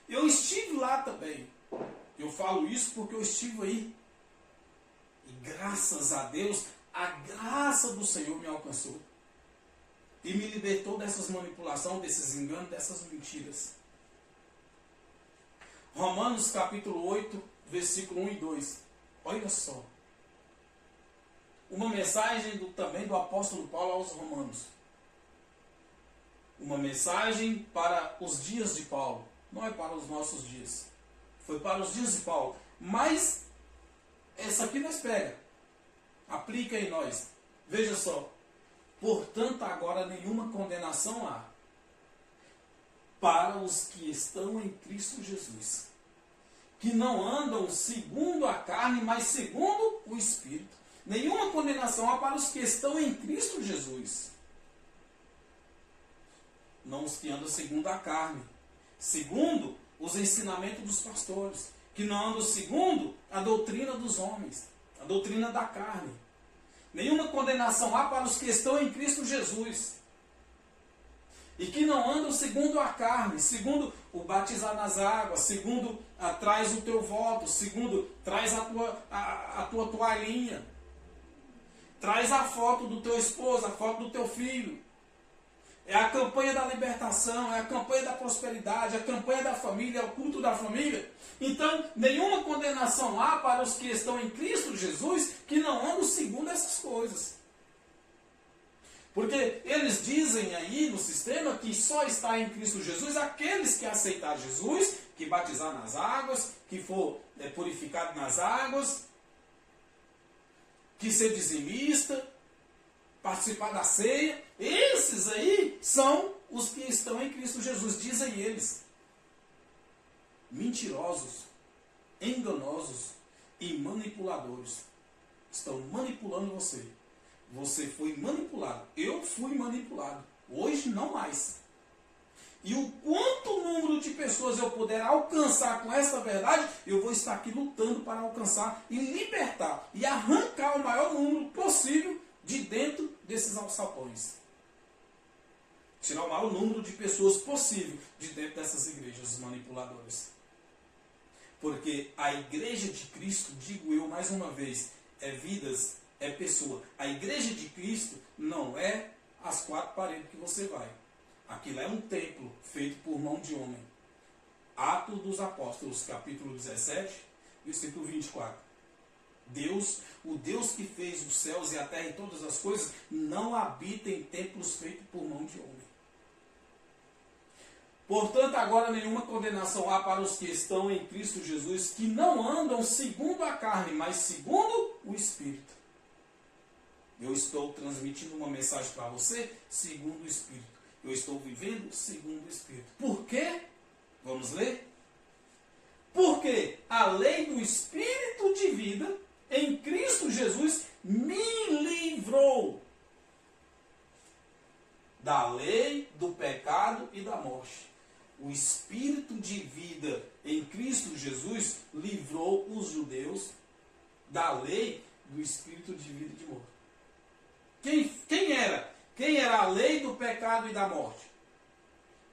Eu estive lá também. Eu falo isso porque eu estive aí. E graças a Deus, a graça do Senhor me alcançou. E me libertou dessas manipulações, desses enganos, dessas mentiras. Romanos capítulo 8, versículo 1 e 2. Olha só. uma mensagem também do apóstolo Paulo aos Romanos. Uma mensagem para os dias de Paulo. Não é para os nossos dias. Foi para os dias de Paulo. Mas essa aqui nós pega. Aplica em nós. Veja só. Portanto, agora nenhuma condenação há para os que estão em Cristo Jesus, que não andam segundo a carne, mas segundo o Espírito. Nenhuma condenação há para os que estão em Cristo Jesus. Não os que andam segundo a carne, segundo os ensinamentos dos pastores, que não andam segundo a doutrina dos homens, a doutrina da carne. Nenhuma condenação há para os que estão em Cristo Jesus, e que não andam segundo a carne, segundo o batizar nas águas, segundo traz o teu voto, segundo traz a tua toalhinha, traz a foto do teu esposo, a foto do teu filho. É a campanha da libertação, é a campanha da prosperidade, é a campanha da família, é o culto da família. Então, nenhuma condenação há para os que estão em Cristo Jesus, que não andam segundo essas coisas. Porque eles dizem aí no sistema que só está em Cristo Jesus aqueles que aceitar Jesus, que batizar nas águas, que for purificado nas águas, que ser dizimista, participar da ceia. Esses aí são os que estão em Cristo Jesus, dizem eles. Mentirosos, enganosos e manipuladores. Estão manipulando você. Você foi manipulado. Eu fui manipulado. Hoje não mais. E o quanto número de pessoas eu puder alcançar com essa verdade, eu vou estar aqui lutando para alcançar e libertar e arrancar o maior número possível de dentro desses alçapões. Tirar o maior número de pessoas possível de dentro dessas igrejas manipuladoras. Porque a igreja de Cristo, digo eu mais uma vez, é vidas, é pessoa. A igreja de Cristo não é as quatro paredes que você vai. Aquilo é um templo feito por mão de homem. Atos dos Apóstolos, capítulo 17, versículo 24. Deus, o Deus que fez os céus e a terra e todas as coisas, não habita em templos feitos por mão de homem. Portanto, agora nenhuma condenação há para os que estão em Cristo Jesus, que não andam segundo a carne, mas segundo o Espírito. Eu estou transmitindo uma mensagem para você segundo o Espírito. Eu estou vivendo segundo o Espírito. Por quê? Vamos ler? Porque a lei do Espírito de vida em Cristo Jesus me livrou da lei, do pecado e da morte. O Espírito de vida em Cristo Jesus livrou os judeus da lei do Espírito de vida e de morte. Quem era? Quem era a lei do pecado e da morte?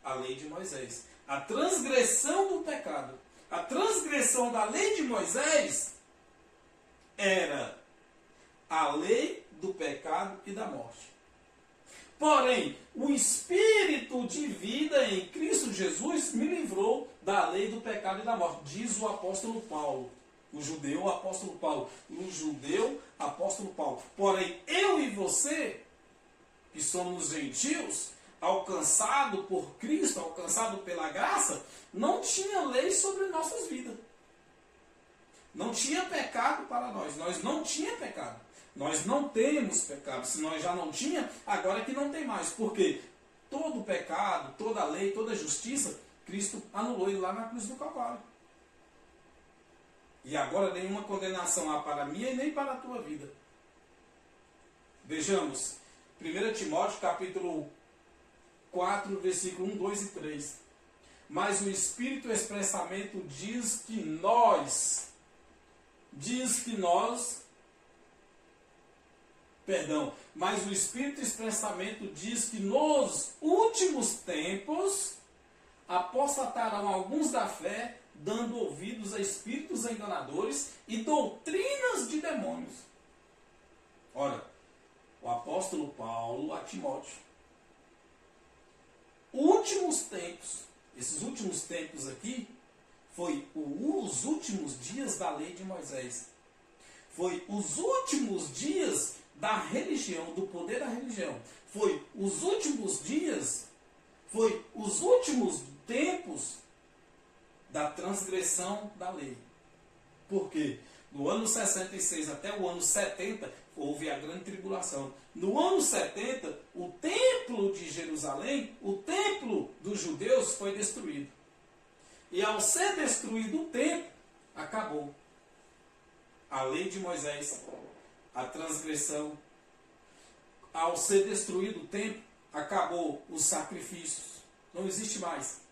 A lei de Moisés. A transgressão do pecado, a transgressão da lei de Moisés era a lei do pecado e da morte. Porém, o Espírito de vida em Cristo Jesus me livrou da lei do pecado e da morte, diz o apóstolo Paulo. O judeu, o apóstolo Paulo. O judeu, apóstolo Paulo. Porém, eu e você, que somos gentios, alcançado por Cristo, alcançado pela graça, não tinha lei sobre nossas vidas. Não tinha pecado para nós. Nós não tínhamos pecado. Nós não temos pecado. Se nós já não tínhamos, agora é que não tem mais. Porque todo pecado, toda lei, toda justiça, Cristo anulou ele lá na cruz do Calvário. E agora nenhuma condenação há para mim e nem para a tua vida. Vejamos. 1 Timóteo capítulo 4, versículo 1, 2 e 3. Mas o Espírito expressamente diz que nós, mas o Espírito expressamente diz que nos últimos tempos apostatarão alguns da fé, dando ouvidos a espíritos enganadores e doutrinas de demônios. Ora, o apóstolo Paulo a Timóteo. Últimos tempos. Esses últimos tempos aqui foi os últimos dias da lei de Moisés. Foi os últimos dias da religião, do poder da religião. Foi os últimos dias, foi os últimos tempos da transgressão da lei. Por quê? Do ano 66 até o ano 70, houve a grande tribulação. No ano 70, o templo de Jerusalém, o templo dos judeus, foi destruído. E ao ser destruído o templo, acabou a lei de Moisés, a transgressão. Ao ser destruído o templo, acabou os sacrifícios. Não existe mais.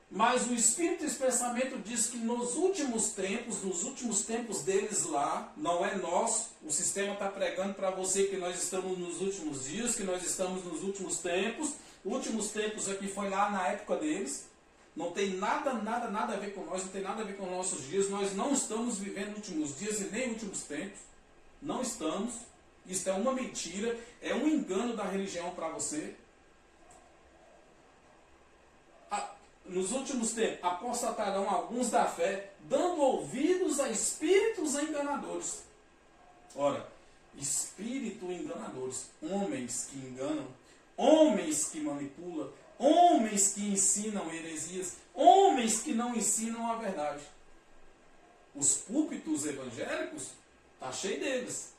Mas o Espírito expressamente diz que nos últimos tempos deles lá, não é nós, o sistema está pregando para você que nós estamos nos últimos dias, que nós estamos nos últimos tempos. Últimos tempos aqui foi lá na época deles. Não tem nada a ver com nós, não tem nada a ver com nossos dias. Nós não estamos vivendo últimos dias e nem últimos tempos. Não estamos. Isso é uma mentira, é um engano da religião para você. Nos últimos tempos, apostatarão alguns da fé, dando ouvidos a espíritos enganadores. Ora, espírito enganadores, homens que enganam, homens que manipulam, homens que ensinam heresias, homens que não ensinam a verdade. Os púlpitos evangélicos, está cheio deles.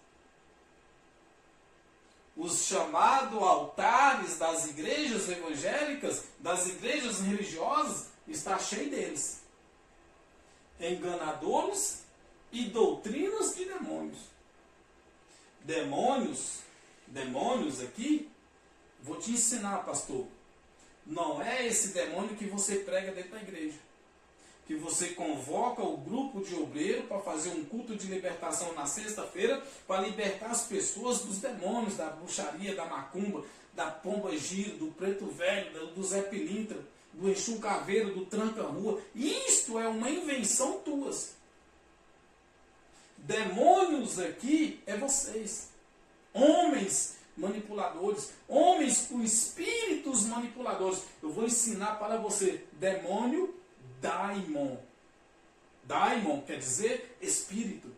Os chamados altares das igrejas evangélicas, das igrejas religiosas, está cheio deles. Enganadores e doutrinas de demônios. Demônios aqui, vou te ensinar, pastor. Não é esse demônio que você prega dentro da igreja. Que você convoca o grupo de obreiro para fazer um culto de libertação na sexta-feira, para libertar as pessoas dos demônios, da bruxaria, da macumba, da pomba gira, do preto velho, do Zé Pilintra, do Exu Caveiro, do tranca-rua. Isto é uma invenção tuas. Demônios aqui é vocês. Homens manipuladores, homens com espíritos manipuladores. Eu vou ensinar para você, demônio, daimon. Daimon quer dizer espírito.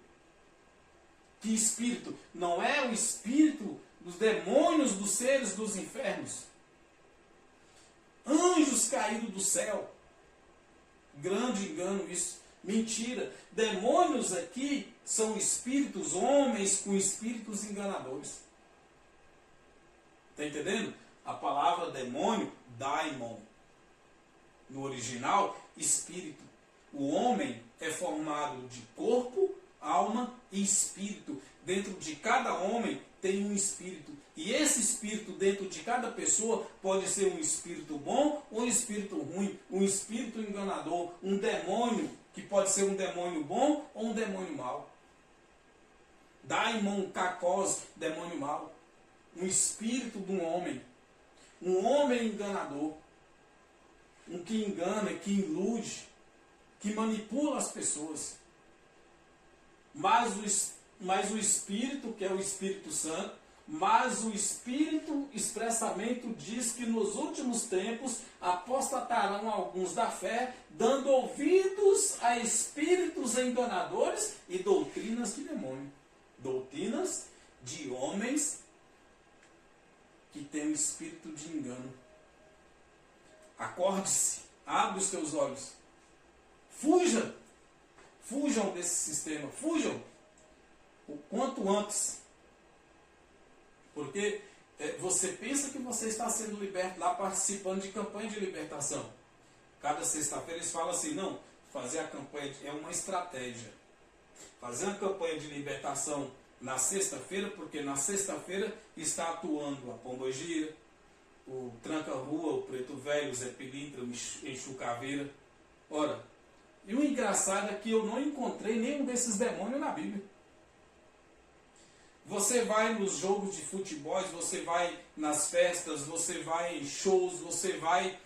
Que espírito? Não é o espírito dos demônios, dos seres dos infernos. Anjos caídos do céu. Grande engano isso. Mentira. Demônios aqui são espíritos, homens com espíritos enganadores. Está entendendo? A palavra demônio, daimon. No original, espírito. O homem é formado de corpo, alma e espírito. Dentro de cada homem tem um espírito. E esse espírito dentro de cada pessoa pode ser um espírito bom ou um espírito ruim. Um espírito enganador. Um demônio que pode ser um demônio bom ou um demônio mau. Daimon, kakos, demônio mau. Um espírito de um homem. Um homem enganador. Um que engana, que ilude, que manipula as pessoas. Mas o Espírito, que é o Espírito Santo, mas o Espírito expressamente diz que nos últimos tempos apostatarão alguns da fé, dando ouvidos a espíritos enganadores e doutrinas de demônio. Doutrinas de homens que têm o espírito de engano. Acorde-se, abre os teus olhos. Fujam desse sistema, fujam o quanto antes. Porque você pensa que você está sendo liberto lá, participando de campanha de libertação. Cada sexta-feira eles falam assim, não, fazer a campanha é uma estratégia. Fazer uma campanha de libertação na sexta-feira, porque na sexta-feira está atuando a pomba gira, o tranca-rua, o preto velho, o Zé Pilintra, o Exu Caveira. Ora, e o engraçado é que eu não encontrei nenhum desses demônios na Bíblia. Você vai nos jogos de futebol, você vai nas festas, você vai em shows, você vai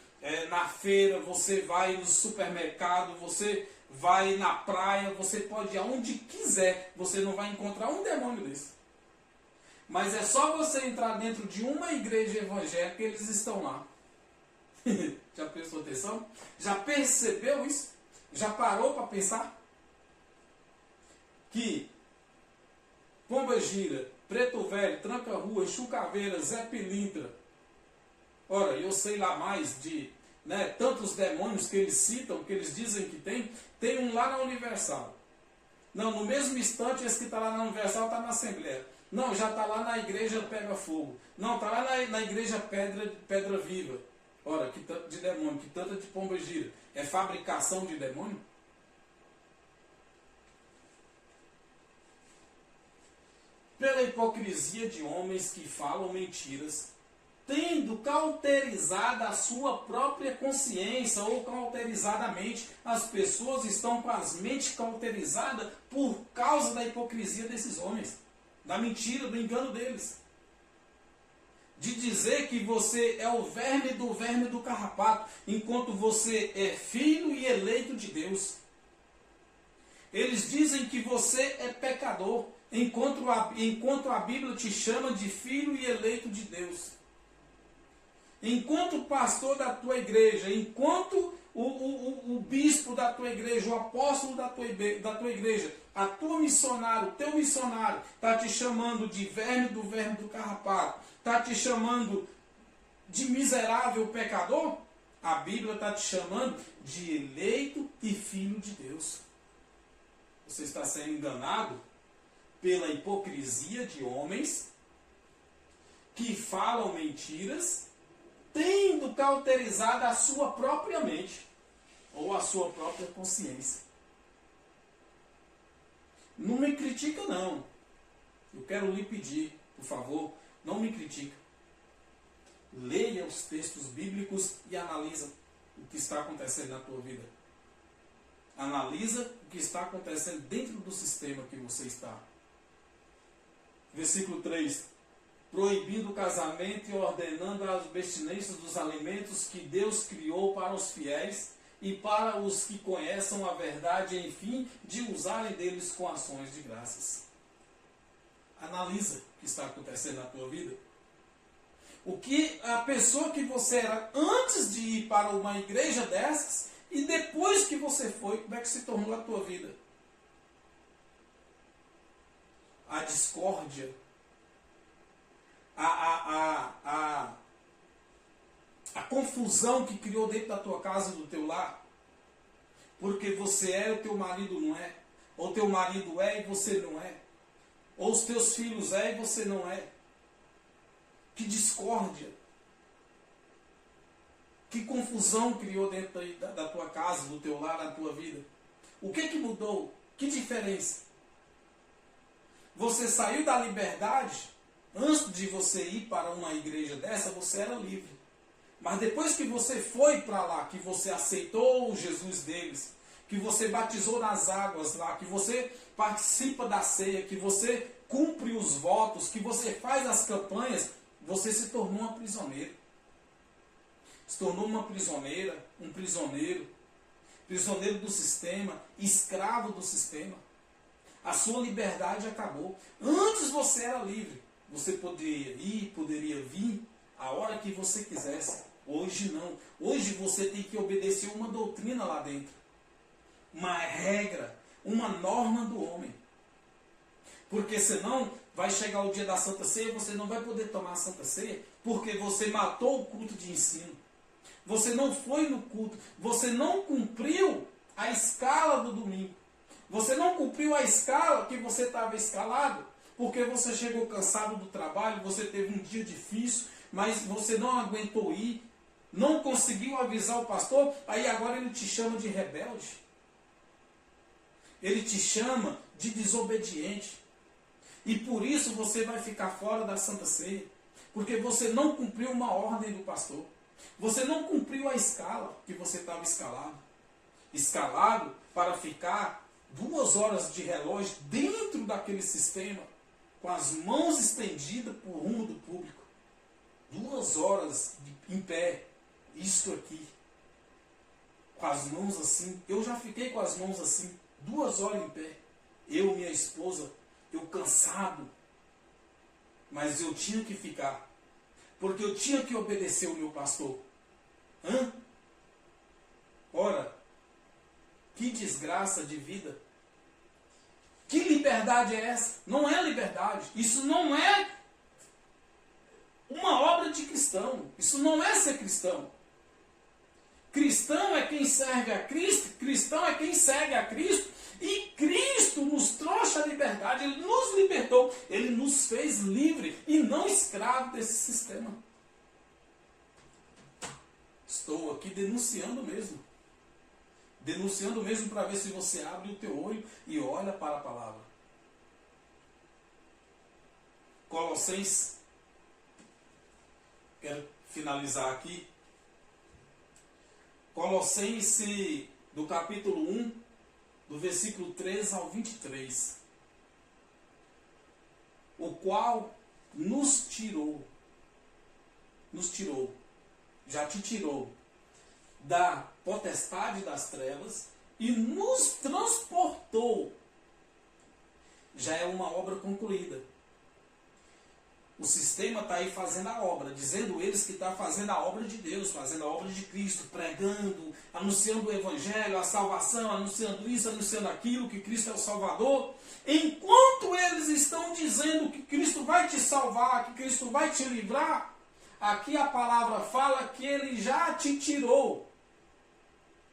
na feira, você vai no supermercado, você vai na praia, você pode ir aonde quiser, você não vai encontrar um demônio desse. Mas é só você entrar dentro de uma igreja evangélica, eles estão lá. Já prestou atenção? Já percebeu isso? Já parou para pensar? Que Pombagira, Preto Velho, Tranca-Rua, Chucaveira, Zé Pilintra. Ora, eu sei lá mais de tantos demônios que eles citam, que eles dizem que tem um lá na Universal. Não, no mesmo instante, esse que está lá na Universal está na Assembleia. Não, já está lá na igreja Pega Fogo. Não, está lá na igreja Pedra Viva. Ora, que tanto de demônio, que tanto de pombagira. É fabricação de demônio? Pela hipocrisia de homens que falam mentiras, tendo cauterizada a sua própria consciência ou cauterizada a mente. As pessoas estão com as mentes cauterizadas por causa da hipocrisia desses homens, da mentira, do engano deles. De dizer que você é o verme do carrapato, enquanto você é filho e eleito de Deus. Eles dizem que você é pecador, enquanto a Bíblia te chama de filho e eleito de Deus. Enquanto pastor da tua igreja, enquanto o bispo da tua igreja, o apóstolo da tua igreja, a tua missionária, o teu missionário, está te chamando de verme do carrapato, está te chamando de miserável pecador, a Bíblia está te chamando de eleito e filho de Deus. Você está sendo enganado pela hipocrisia de homens que falam mentiras, tendo cauterizado a sua própria mente ou a sua própria consciência. Não me critica, não. Eu quero lhe pedir, por favor, não me critica. Leia os textos bíblicos e analisa o que está acontecendo na tua vida. Analisa o que está acontecendo dentro do sistema que você está. Versículo 3. Proibindo o casamento e ordenando as abstinências dos alimentos que Deus criou para os fiéis e para os que conheçam a verdade, enfim, de usarem deles com ações de graças. Analisa o que está acontecendo na tua vida. O que a pessoa que você era antes de ir para uma igreja dessas e depois que você foi, como é que se tornou a tua vida? A discórdia, a confusão que criou dentro da tua casa, do teu lar, porque você é e o teu marido não é, ou teu marido é e você não é, ou os teus filhos é e você não é. Que discórdia, que confusão criou dentro da tua casa, do teu lar, da tua vida. O que mudou? Que diferença? Você saiu da liberdade. Antes de você ir para uma igreja dessa, você era livre. Mas depois que você foi para lá, que você aceitou o Jesus deles, que você batizou nas águas lá, que você participa da ceia, que você cumpre os votos, que você faz as campanhas, você se tornou uma prisioneira. Se tornou uma prisioneira, um prisioneiro. Prisioneiro do sistema, escravo do sistema. A sua liberdade acabou. Antes você era livre. Você poderia ir, poderia vir a hora que você quisesse. Hoje não. Hoje você tem que obedecer uma doutrina lá dentro. Uma regra, uma norma do homem. Porque senão vai chegar o dia da Santa Ceia e você não vai poder tomar a Santa Ceia porque você matou o culto de ensino. Você não foi no culto. Você não cumpriu a escala do domingo. Você não cumpriu a escala que você estava escalado. Porque você chegou cansado do trabalho, você teve um dia difícil, mas você não aguentou ir, não conseguiu avisar o pastor, aí agora ele te chama de rebelde. Ele te chama de desobediente. E por isso você vai ficar fora da Santa Ceia. Porque você não cumpriu uma ordem do pastor. Você não cumpriu a escala que você estava escalado. Escalado para ficar 2 horas de relógio dentro daquele sistema, com as mãos estendidas por rumo do público. 2 horas em pé. Isto aqui. Com as mãos assim. Eu já fiquei com as mãos assim. 2 horas em pé. Eu, minha esposa, eu cansado. Mas eu tinha que ficar. Porque eu tinha que obedecer o meu pastor. Ora, que desgraça de vida. Que liberdade é essa? Não é liberdade. Isso não é uma obra de cristão. Isso não é ser cristão. Cristão é quem serve a Cristo, cristão é quem segue a Cristo, e Cristo nos trouxe a liberdade, Ele nos libertou, Ele nos fez livre e não escravo desse sistema. Estou aqui denunciando mesmo. Denunciando mesmo para ver se você abre o teu olho e olha para a palavra. Colossenses, quero finalizar aqui. Colossenses, do capítulo 1, do versículo 13 ao 23. O qual nos tirou, já te tirou da potestade das trevas e nos transportou. Já é uma obra concluída. O sistema está aí fazendo a obra, dizendo eles que está fazendo a obra de Deus, fazendo a obra de Cristo, pregando, anunciando o Evangelho, a salvação, anunciando isso, anunciando aquilo, que Cristo é o Salvador. Enquanto eles estão dizendo que Cristo vai te salvar, que Cristo vai te livrar, aqui a palavra fala que Ele já te tirou.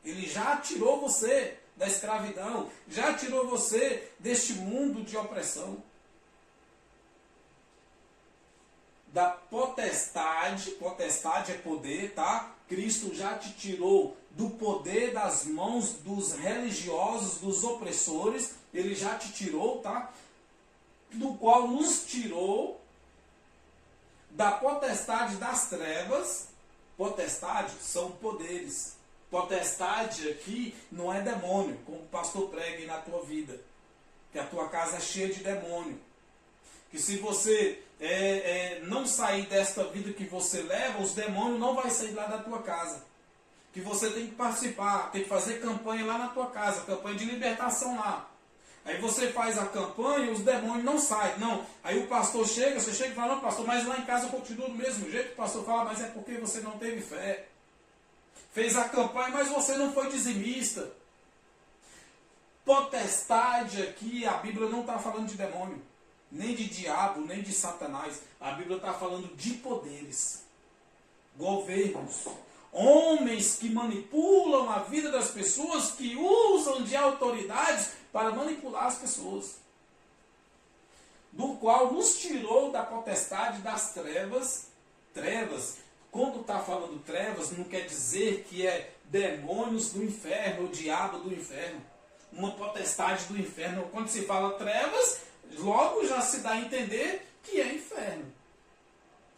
Ele já tirou você da escravidão, já tirou você deste mundo de opressão. Da potestade é poder, tá? Cristo já te tirou do poder das mãos dos religiosos, dos opressores, Ele já te tirou, tá? Do qual nos tirou da potestade das trevas. Potestade são poderes. Potestade aqui não é demônio, como o pastor prega aí na tua vida, que a tua casa é cheia de demônio. Que se você não sair desta vida que você leva, os demônios não vão sair lá da tua casa. Que você tem que participar, tem que fazer campanha lá na tua casa, campanha de libertação lá. Aí você faz a campanha e os demônios não saem. Não. Aí o pastor chega, você chega e fala, não pastor, mas lá em casa eu continuo do mesmo jeito. O pastor fala, mas é porque você não teve fé. Fez a campanha, mas você não foi dizimista. Potestade aqui, a Bíblia não está falando de demônio. Nem de diabo, nem de Satanás. A Bíblia está falando de poderes, governos, homens que manipulam a vida das pessoas, que usam de autoridades para manipular as pessoas. Do qual nos tirou da potestade das trevas. Trevas, quando está falando trevas, não quer dizer que é demônios do inferno, o diabo do inferno. Uma potestade do inferno. Quando se fala trevas, logo já se dá a entender que é inferno.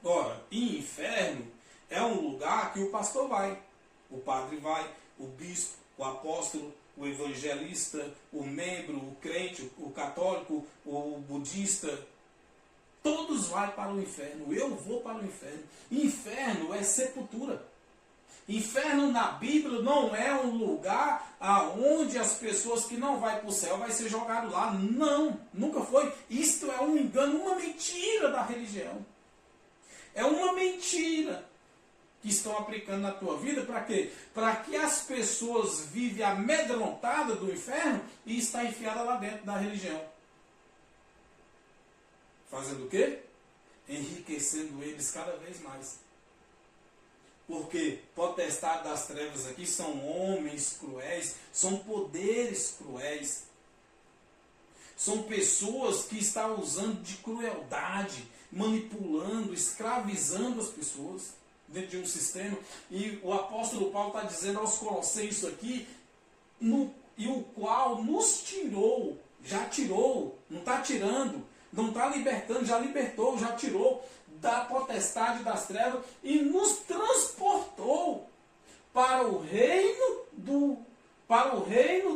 Ora, e inferno é um lugar que o pastor vai, o padre vai, o bispo, o apóstolo, o evangelista, o membro, o crente, o católico, o budista, todos vão para o inferno. Eu vou para o inferno. Inferno é sepultura. Inferno na Bíblia não é um lugar aonde as pessoas que não vão para o céu vai ser jogado lá. Não, nunca foi. Isto é um engano, uma mentira da religião. É uma mentira que estão aplicando na tua vida. Para quê? Para que as pessoas vivem amedrontadas do inferno e está enfiada lá dentro da religião. Fazendo o quê? Enriquecendo eles cada vez mais. Porque potestade das trevas aqui são homens cruéis, são poderes cruéis. São pessoas que estão usando de crueldade, manipulando, escravizando as pessoas dentro de um sistema. E o apóstolo Paulo está dizendo aos Colossenses isso aqui, e o qual nos tirou, já tirou, não está tirando, não está libertando, já libertou, já tirou da potestade das trevas e nos transportou para o reino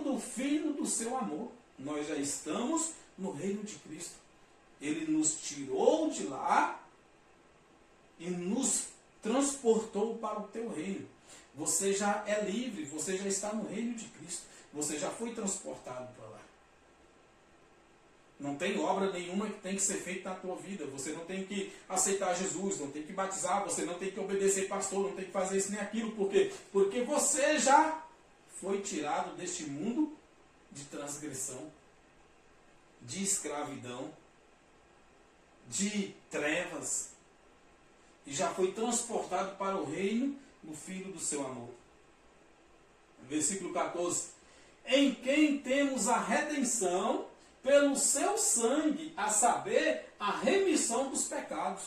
do Filho do seu amor. Nós já estamos no reino de Cristo. Ele nos tirou de lá e nos transportou para o teu reino. Você já é livre, você já está no reino de Cristo. Você já foi transportado para lá. Não tem obra nenhuma que tem que ser feita na tua vida. Você não tem que aceitar Jesus, não tem que batizar, você não tem que obedecer pastor, não tem que fazer isso nem aquilo. Por quê? Porque você já foi tirado deste mundo de transgressão, de escravidão, de trevas, e já foi transportado para o reino do Filho do seu amor. Versículo 14. Em quem temos a redenção pelo seu sangue, a saber, a remissão dos pecados.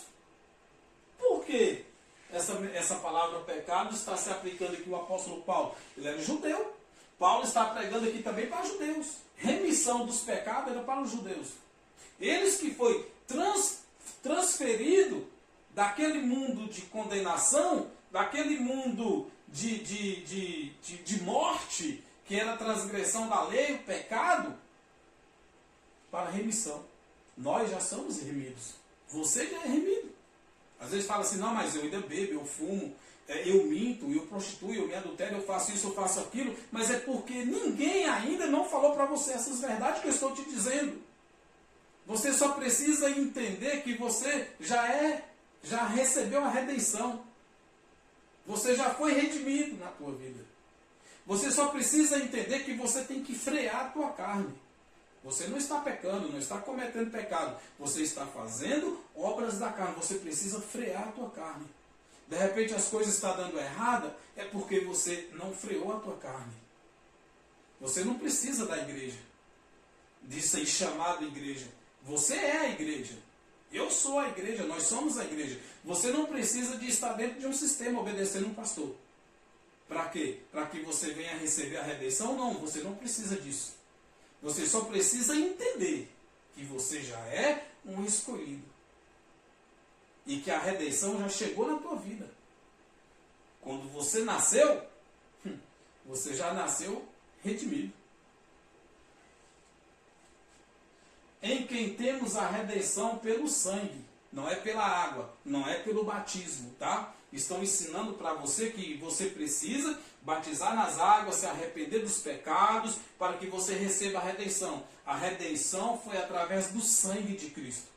Por quê? Essa palavra pecado está se aplicando aqui o apóstolo Paulo. Ele era judeu. Paulo está pregando aqui também para judeus. Remissão dos pecados era para os judeus. Eles que foi transferido daquele mundo de condenação, daquele mundo de morte, que era a transgressão da lei, o pecado, para a remissão. Nós já somos remidos. Você já é remido. Às vezes fala assim, não, mas eu ainda bebo, eu fumo, eu minto, eu prostituo, eu me adultero, eu faço isso, eu faço aquilo, mas é porque ninguém ainda não falou para você essas verdades que eu estou te dizendo. Você só precisa entender que você já recebeu a redenção. Você já foi redimido na tua vida. Você só precisa entender que você tem que frear a tua carne. Você não está pecando, não está cometendo pecado. Você está fazendo obras da carne. Você precisa frear a tua carne. De repente as coisas estão dando errada, é porque você não freou a tua carne. Você não precisa da igreja, de ser chamado igreja. Você é a igreja. Eu sou a igreja, nós somos a igreja. Você não precisa de estar dentro de um sistema obedecendo um pastor. Para quê? Para que você venha receber a redenção? Não, você não precisa disso. Você só precisa entender que você já é um escolhido. E que a redenção já chegou na tua vida. Quando você nasceu, você já nasceu redimido. Em quem temos a redenção pelo sangue. Não é pela água, não é pelo batismo, tá? Estão ensinando para você que você precisa batizar nas águas, se arrepender dos pecados, para que você receba a redenção. A redenção foi através do sangue de Cristo.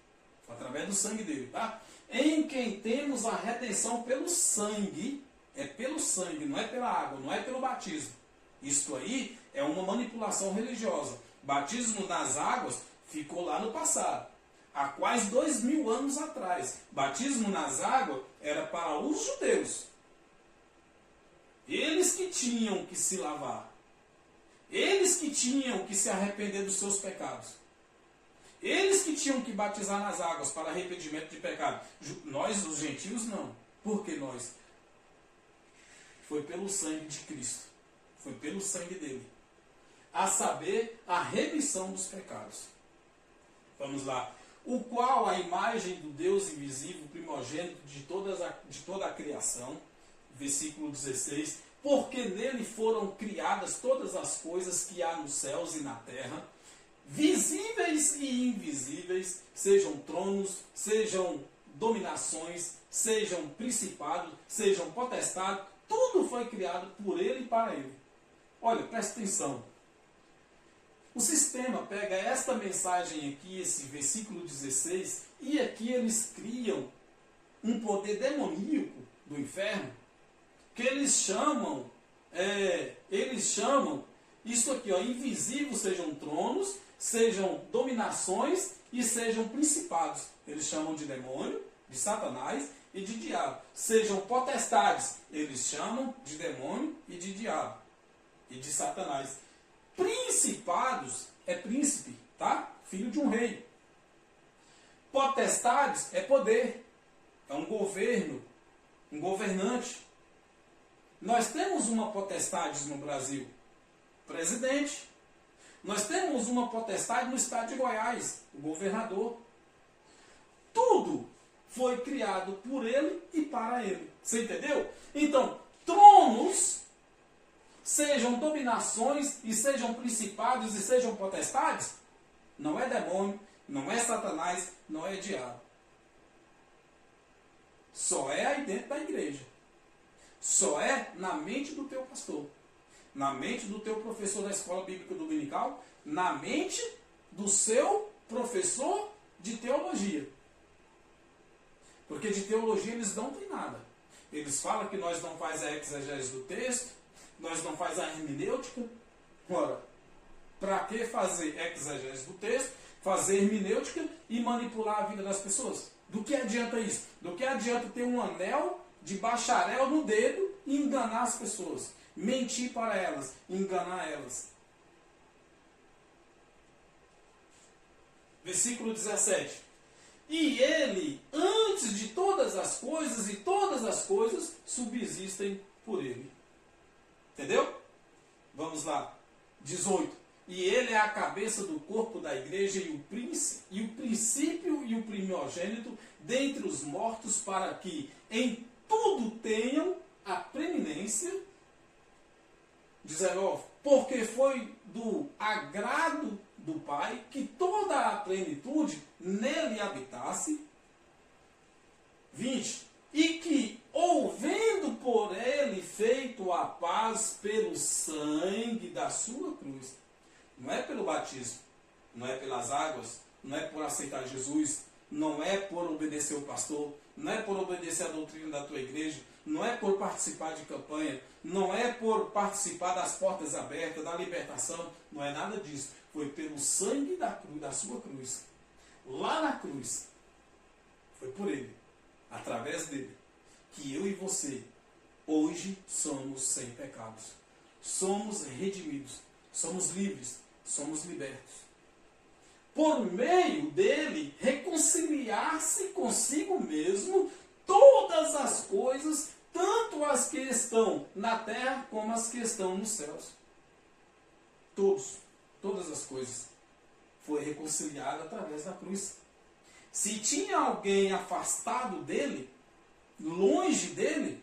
Através do sangue dele, tá? Em quem temos a redenção pelo sangue, é pelo sangue, não é pela água, não é pelo batismo. Isso aí é uma manipulação religiosa. Batismo nas águas ficou lá no passado. Há quase 2000 anos atrás. Batismo nas águas era para os judeus. Eles que tinham que se lavar. Eles que tinham que se arrepender dos seus pecados. Eles que tinham que batizar nas águas para arrependimento de pecado. Nós, os gentios, não. Por que nós? Foi pelo sangue de Cristo. Foi pelo sangue dele. A saber, a remissão dos pecados. Vamos lá. O qual a imagem do Deus invisível, primogênito de toda a criação, versículo 16, porque nele foram criadas todas as coisas que há nos céus e na terra, visíveis e invisíveis, sejam tronos, sejam dominações, sejam principados, sejam potestades, tudo foi criado por ele e para ele. Olha, presta atenção. O sistema pega esta mensagem aqui, esse versículo 16, e aqui eles criam um poder demoníaco do inferno, que eles chamam isso aqui, ó, invisível, sejam tronos, sejam dominações e sejam principados. Eles chamam de demônio, de Satanás e de diabo. Sejam potestades, eles chamam de demônio e de diabo e de Satanás. Principados é príncipe, tá? Filho de um rei. Potestades é poder, é um governo, um governante. Nós temos uma potestade no Brasil, presidente. Nós temos uma potestade no estado de Goiás, o governador. Tudo foi criado por ele e para ele. Você entendeu? Então, tronos, sejam dominações, e sejam principados, e sejam potestades, não é demônio, não é Satanás, não é diabo. Só é aí dentro da igreja. Só é na mente do teu pastor, na mente do teu professor da escola bíblica dominical, na mente do seu professor de teologia. Porque de teologia eles não têm nada. Eles falam que nós não faz a exegese do texto, nós não faz a hermenêutica. Ora, para que fazer exegese do texto fazer hermenêutica e manipular a vida das pessoas. Do que adianta isso? Do que adianta ter um anel de bacharel no dedo e enganar as pessoas? Mentir para elas, enganar elas. Versículo 17. E ele, antes de todas as coisas, e todas as coisas subsistem por ele. Entendeu? Vamos lá. 18. E ele é a cabeça do corpo da igreja e o princípio e o primogênito dentre os mortos, para que em tudo tenham a preeminência. 19. Porque foi do agrado do Pai que toda a plenitude nele habitasse. 20. E que, houvendo por ele feito a paz pelo sangue da sua cruz. Não é pelo batismo, não é pelas águas, não é por aceitar Jesus, não é por obedecer o pastor, não é por obedecer a doutrina da tua igreja, não é por participar de campanha, não é por participar das portas abertas, da libertação, não é nada disso. Foi pelo sangue da cruz, da sua cruz. Lá na cruz, foi por ele, através dele, que eu e você, hoje, somos sem pecados. Somos redimidos, somos livres, somos libertos. Por meio dele, reconciliar-se consigo mesmo todas as coisas, tanto as que estão na terra como as que estão nos céus. Todas as coisas foi reconciliada através da cruz. Se tinha alguém afastado dele, longe dele,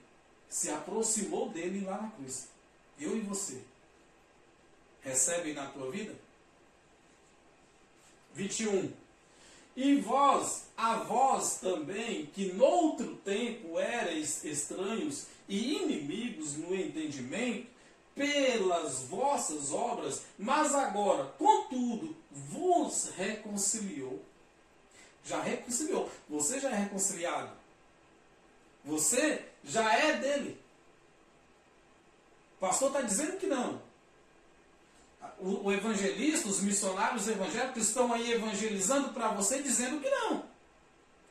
se aproximou dele lá na cruz. Eu e você. Recebem na tua vida? 21. E vós, a vós também, que noutro tempo erais estranhos e inimigos no entendimento, pelas vossas obras, mas agora, contudo, vos reconciliou. Já reconciliou. Você já é reconciliado. Você já é dele. O pastor está dizendo que não. O evangelista, os missionários evangélicos estão aí evangelizando para você, dizendo que não.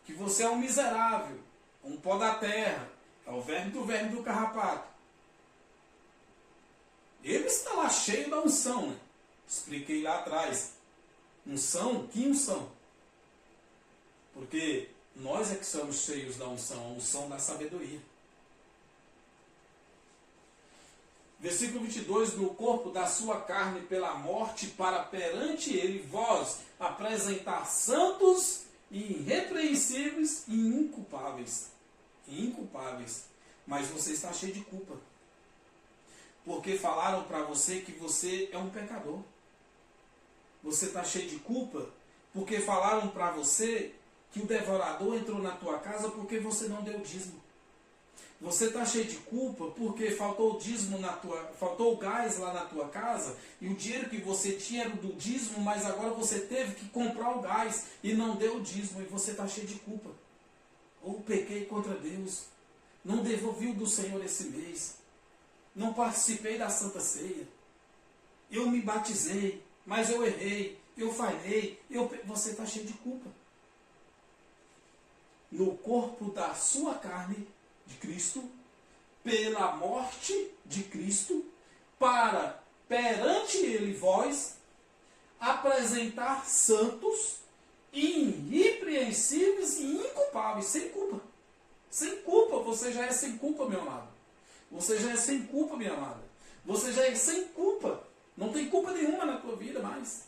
Que você é um miserável, um pó da terra, é o verme do carrapato. Ele está lá cheio da unção, né? Expliquei lá atrás. Unção? Que unção? Porque nós é que somos cheios da unção, a unção da sabedoria. Versículo 22, no corpo da sua carne pela morte, para perante ele vós apresentar santos e irrepreensíveis e inculpáveis. Inculpáveis. Mas você está cheio de culpa. Porque falaram para você que você é um pecador. Você está cheio de culpa porque falaram para você que o devorador entrou na tua casa porque você não deu dízimo. Você está cheio de culpa porque faltou dízimo faltou gás lá na tua casa e o dinheiro que você tinha era do dízimo, mas agora você teve que comprar o gás e não deu o dízimo e você está cheio de culpa. Ou pequei contra Deus, não devolvi o do Senhor esse mês, não participei da Santa Ceia, eu me batizei, mas eu errei, eu falhei, você está cheio de culpa. No corpo da sua carne, de Cristo, pela morte de Cristo, para perante ele vós apresentar santos, irrepreensíveis e inculpáveis, sem culpa. Sem culpa, você já é sem culpa, meu amado. Você já é sem culpa, minha amada. Você já é sem culpa. Não tem culpa nenhuma na tua vida mais.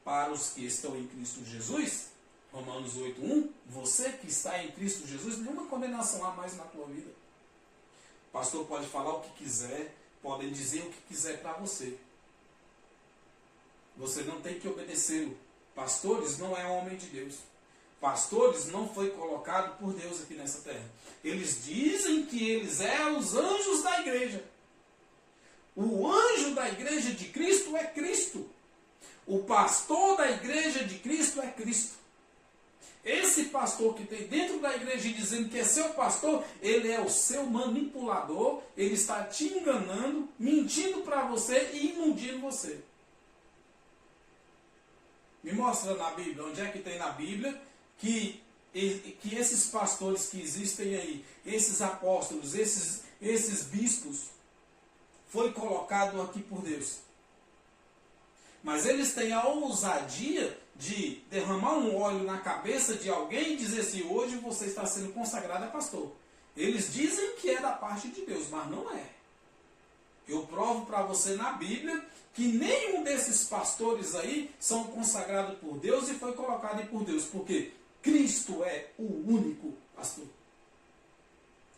Para os que estão em Cristo Jesus, Romanos 8:1, você que está em Cristo Jesus, nenhuma condenação há mais na tua vida. O pastor pode falar o que quiser, podem dizer o que quiser para você. Você não tem que obedecê-lo. Pastores não é homem de Deus. Pastores não foi colocado por Deus aqui nessa terra. Eles dizem que eles são os anjos da igreja. O anjo da igreja de Cristo é Cristo. O pastor da igreja de Cristo é Cristo. Esse pastor que tem dentro da igreja dizendo que é seu pastor, ele é o seu manipulador, ele está te enganando, mentindo para você e iludindo você. Me mostra na Bíblia, onde é que tem na Bíblia que esses pastores que existem aí, esses apóstolos, esses bispos, foi colocado aqui por Deus. Mas eles têm a ousadia de derramar um óleo na cabeça de alguém e dizer assim, hoje você está sendo consagrado a pastor. Eles dizem que é da parte de Deus, mas não é. Eu provo para você na Bíblia que nenhum desses pastores aí são consagrados por Deus e foi colocado aí por Deus, porque Cristo é o único pastor.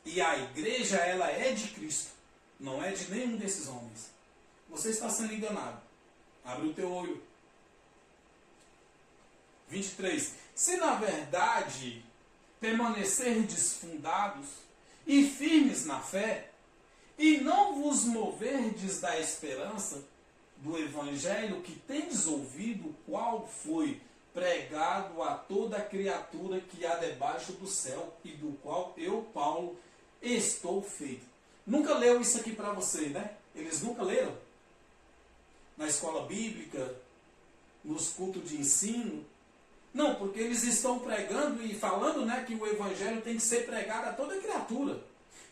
E a igreja, ela é de Cristo, não é de nenhum desses homens. Você está sendo enganado. Abre o teu olho. 23. Se na verdade permanecerdes fundados e firmes na fé, e não vos moverdes da esperança do evangelho que tendes ouvido, qual foi pregado a toda criatura que há debaixo do céu, e do qual eu, Paulo, estou feito. Nunca leu isso aqui para você, né? Eles nunca leram? Na escola bíblica, nos cultos de ensino. Não, porque eles estão pregando e falando, né, que o evangelho tem que ser pregado a toda criatura.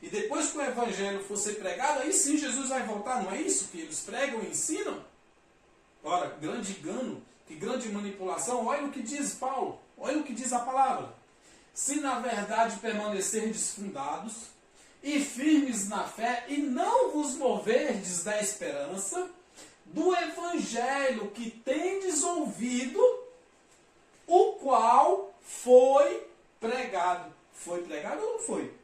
E depois que o evangelho for ser pregado, aí sim Jesus vai voltar. Não é isso que eles pregam e ensinam? Ora, grande engano, que grande manipulação. Olha o que diz Paulo, olha o que diz a palavra. Se na verdade permanecerdes fundados e firmes na fé, e não vos moverdes da esperança do evangelho que tendes ouvido, o qual foi pregado. Foi pregado ou não foi?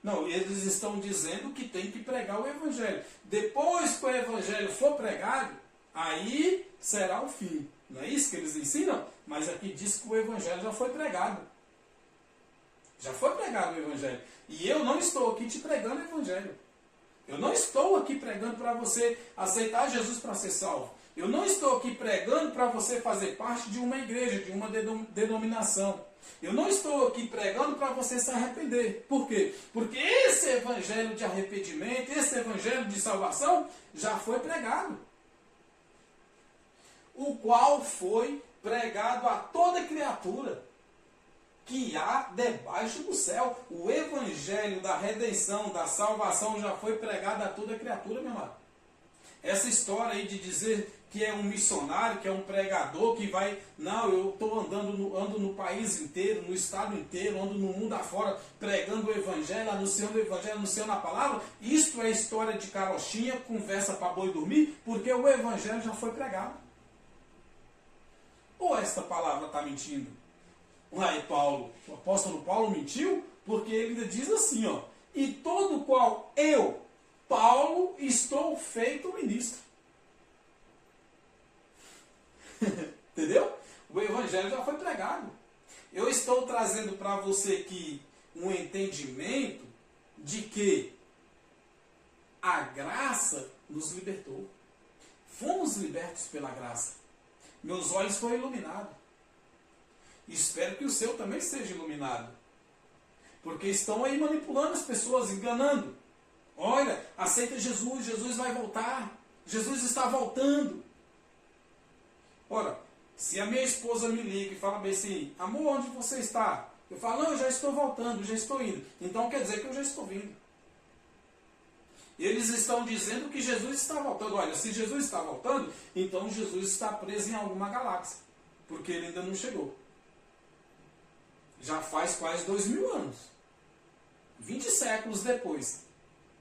Não, eles estão dizendo que tem que pregar o evangelho. Depois que o evangelho for pregado, aí será o fim. Não é isso que eles ensinam? Mas aqui diz que o evangelho já foi pregado. Já foi pregado o evangelho. E eu não estou aqui te pregando o evangelho. Eu não estou aqui pregando para você aceitar Jesus para ser salvo. Eu não estou aqui pregando para você fazer parte de uma igreja, de uma denominação. Eu não estou aqui pregando para você se arrepender. Por quê? Porque esse evangelho de arrependimento, esse evangelho de salvação, já foi pregado. O qual foi pregado a toda criatura que há debaixo do céu. O evangelho da redenção, da salvação, já foi pregado a toda criatura, meu amado. Essa história aí de dizer que é um missionário, que é um pregador, que vai... Não, eu estou ando no país inteiro, no estado inteiro, ando no mundo afora, pregando o evangelho, anunciando a palavra. Isto é história de carochinha, conversa para boi dormir, porque o evangelho já foi pregado. Ou esta palavra está mentindo? Aí Paulo, o apóstolo Paulo mentiu, porque ele ainda diz assim, ó, e todo qual eu, Paulo, estou feito ministro. Entendeu? O evangelho já foi pregado. Eu estou trazendo para você aqui um entendimento de que a graça nos libertou. Fomos libertos pela graça. Meus olhos foram iluminados. Espero que o seu também seja iluminado. Porque estão aí manipulando as pessoas, enganando. Olha, aceita Jesus, Jesus vai voltar. Jesus está voltando. Ora, se a minha esposa me liga e fala bem assim, amor, onde você está? Eu falo, não, eu já estou voltando, já estou indo. Então quer dizer que eu já estou vindo. Eles estão dizendo que Jesus está voltando. Olha, se Jesus está voltando, então Jesus está preso em alguma galáxia. Porque ele ainda não chegou. Já faz quase 2000 anos. 20 séculos depois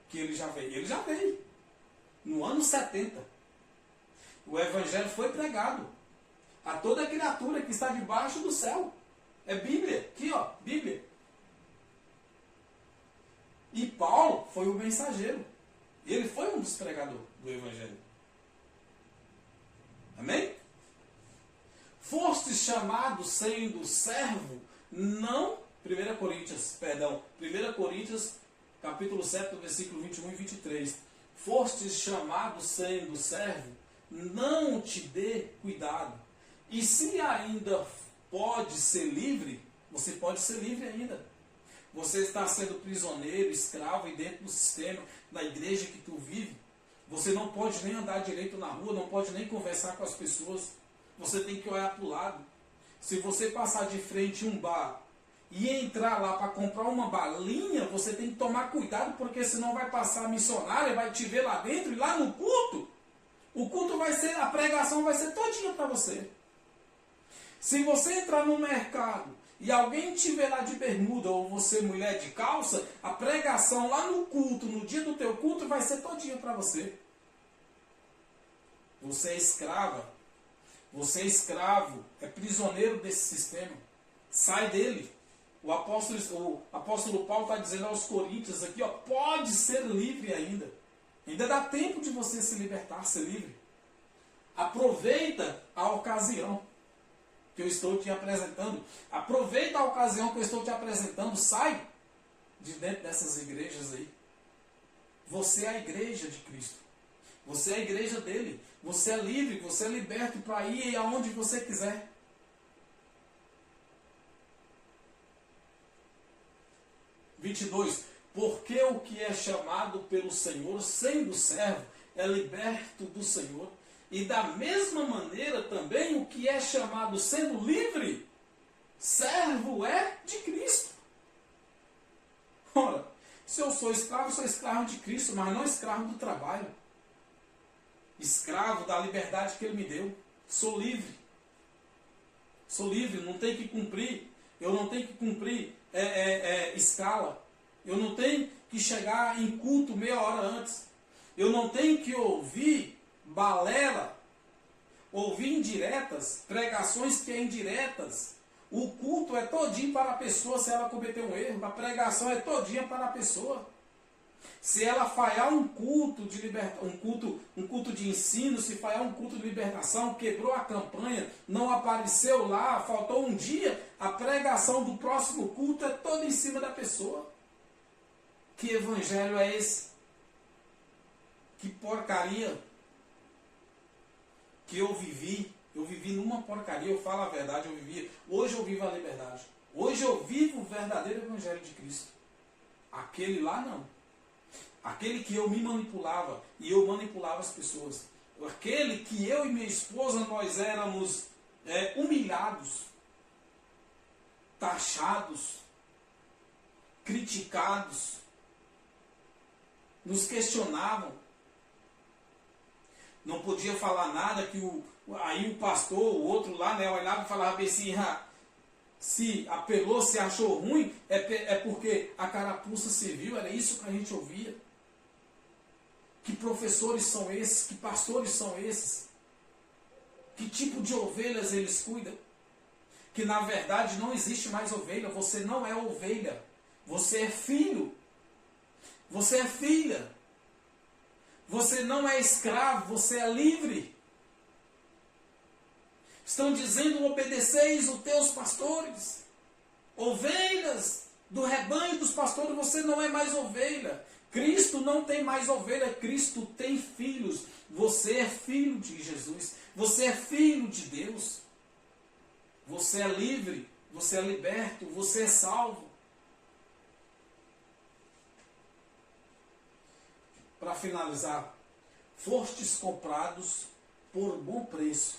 que ele já veio. Ele já veio. No ano 70. O evangelho foi pregado a toda criatura que está debaixo do céu. É Bíblia. Aqui, ó. Bíblia. E Paulo foi o mensageiro. Ele foi um dos pregadores do evangelho. Amém? Fostes chamados sendo servo, não... 1 Coríntios, capítulo 7, versículo 21 e 23. Fostes chamados sendo servo, não te dê cuidado. E se ainda pode ser livre, você pode ser livre ainda. Você está sendo prisioneiro, escravo e dentro do sistema, da igreja que tu vive. Você não pode nem andar direito na rua, não pode nem conversar com as pessoas. você tem que olhar para o lado. Se você passar de frente um bar e entrar lá para comprar uma balinha, você tem que tomar cuidado, porque senão vai passar a missionária, vai te ver lá dentro, e lá no culto, o culto vai ser, a pregação vai ser todinha para você. Se você entrar no mercado e alguém te ver lá de bermuda, ou você mulher de calça, a pregação lá no culto, no dia do teu culto, vai ser todinha para você. Você é escrava. Você é escravo, é prisioneiro desse sistema. Sai dele. O apóstolo Paulo está dizendo aos Coríntios aqui, ó, pode ser livre ainda. Ainda dá tempo de você se libertar, ser livre. Aproveita a ocasião que eu estou te apresentando. Aproveita a ocasião que eu estou te apresentando. Sai de dentro dessas igrejas aí. Você é a igreja de Cristo. Você é a igreja dele. Você é livre, você é liberto para ir aonde você quiser. Porque o que é chamado pelo Senhor, sendo servo, é liberto do Senhor. E da mesma maneira também o que é chamado sendo livre, servo é de Cristo. Ora, se eu sou escravo de Cristo, mas não escravo do trabalho. Escravo da liberdade que Ele me deu. Sou livre. Sou livre, não tenho que cumprir. Eu não tenho que cumprir escala. Eu não tenho que chegar em culto meia hora antes. Eu não tenho que ouvir balela, ouvir indiretas, pregações que é indiretas. O culto é todinho para a pessoa se ela cometer um erro. A pregação é todinha para a pessoa. Se ela falhar um culto de um culto de ensino, se falhar um culto de libertação, quebrou a campanha, não apareceu lá, faltou um dia, a pregação do próximo culto é toda em cima da pessoa. Que evangelho é esse? Que porcaria que eu vivi. Eu vivi numa porcaria, eu falo a verdade, eu vivi. Hoje eu vivo a liberdade. Hoje eu vivo o verdadeiro evangelho de Cristo. Aquele lá não. Aquele que eu me manipulava e eu manipulava as pessoas. Aquele que eu e minha esposa nós éramos humilhados, taxados, criticados, nos questionavam. Não podia falar nada que aí o pastor, o outro lá, olhava e falava assim, se apelou, se achou ruim, é porque a carapuça serviu, era isso que a gente ouvia. Que professores são esses? Que pastores são esses? Que tipo de ovelhas eles cuidam? Que na verdade não existe mais ovelha, você não é ovelha, você é filho, você é filha, você não é escravo, você é livre. Estão dizendo, obedeceis os teus pastores, ovelhas do rebanho dos pastores, você não é mais ovelha. Cristo não tem mais ovelha, Cristo tem filhos. Você é filho de Jesus, você é filho de Deus. Você é livre, você é liberto, você é salvo. Para finalizar, fostes comprados por bom preço.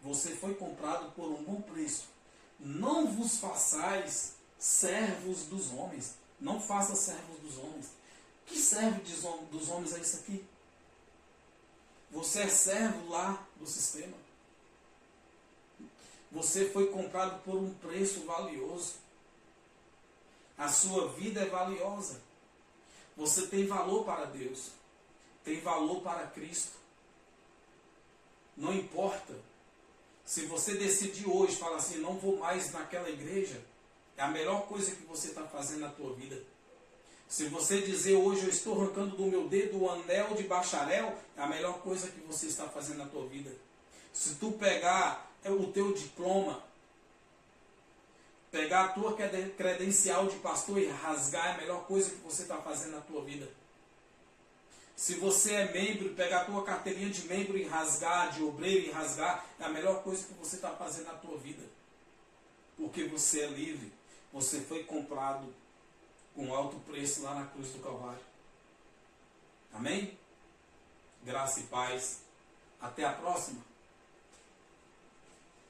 Você foi comprado por um bom preço. Não vos façais servos dos homens. Não faça servos dos homens. Que servo dos homens é isso aqui? Você é servo lá do sistema. Você foi comprado por um preço valioso. A sua vida é valiosa. Você tem valor para Deus. Tem valor para Cristo. Não importa. Se você decidir hoje, falar assim, não vou mais naquela igreja, é a melhor coisa que você está fazendo na tua vida. Se você dizer hoje, eu estou arrancando do meu dedo o anel de bacharel, é a melhor coisa que você está fazendo na tua vida. Se tu pegar o teu diploma, pegar a tua credencial de pastor e rasgar, é a melhor coisa que você está fazendo na tua vida. Se você é membro, pegar a tua carteirinha de membro e rasgar, de obreiro e rasgar, é a melhor coisa que você está fazendo na tua vida. Porque você é livre. Você foi comprado com alto preço lá na cruz do Calvário. Amém? Graça e paz. Até a próxima.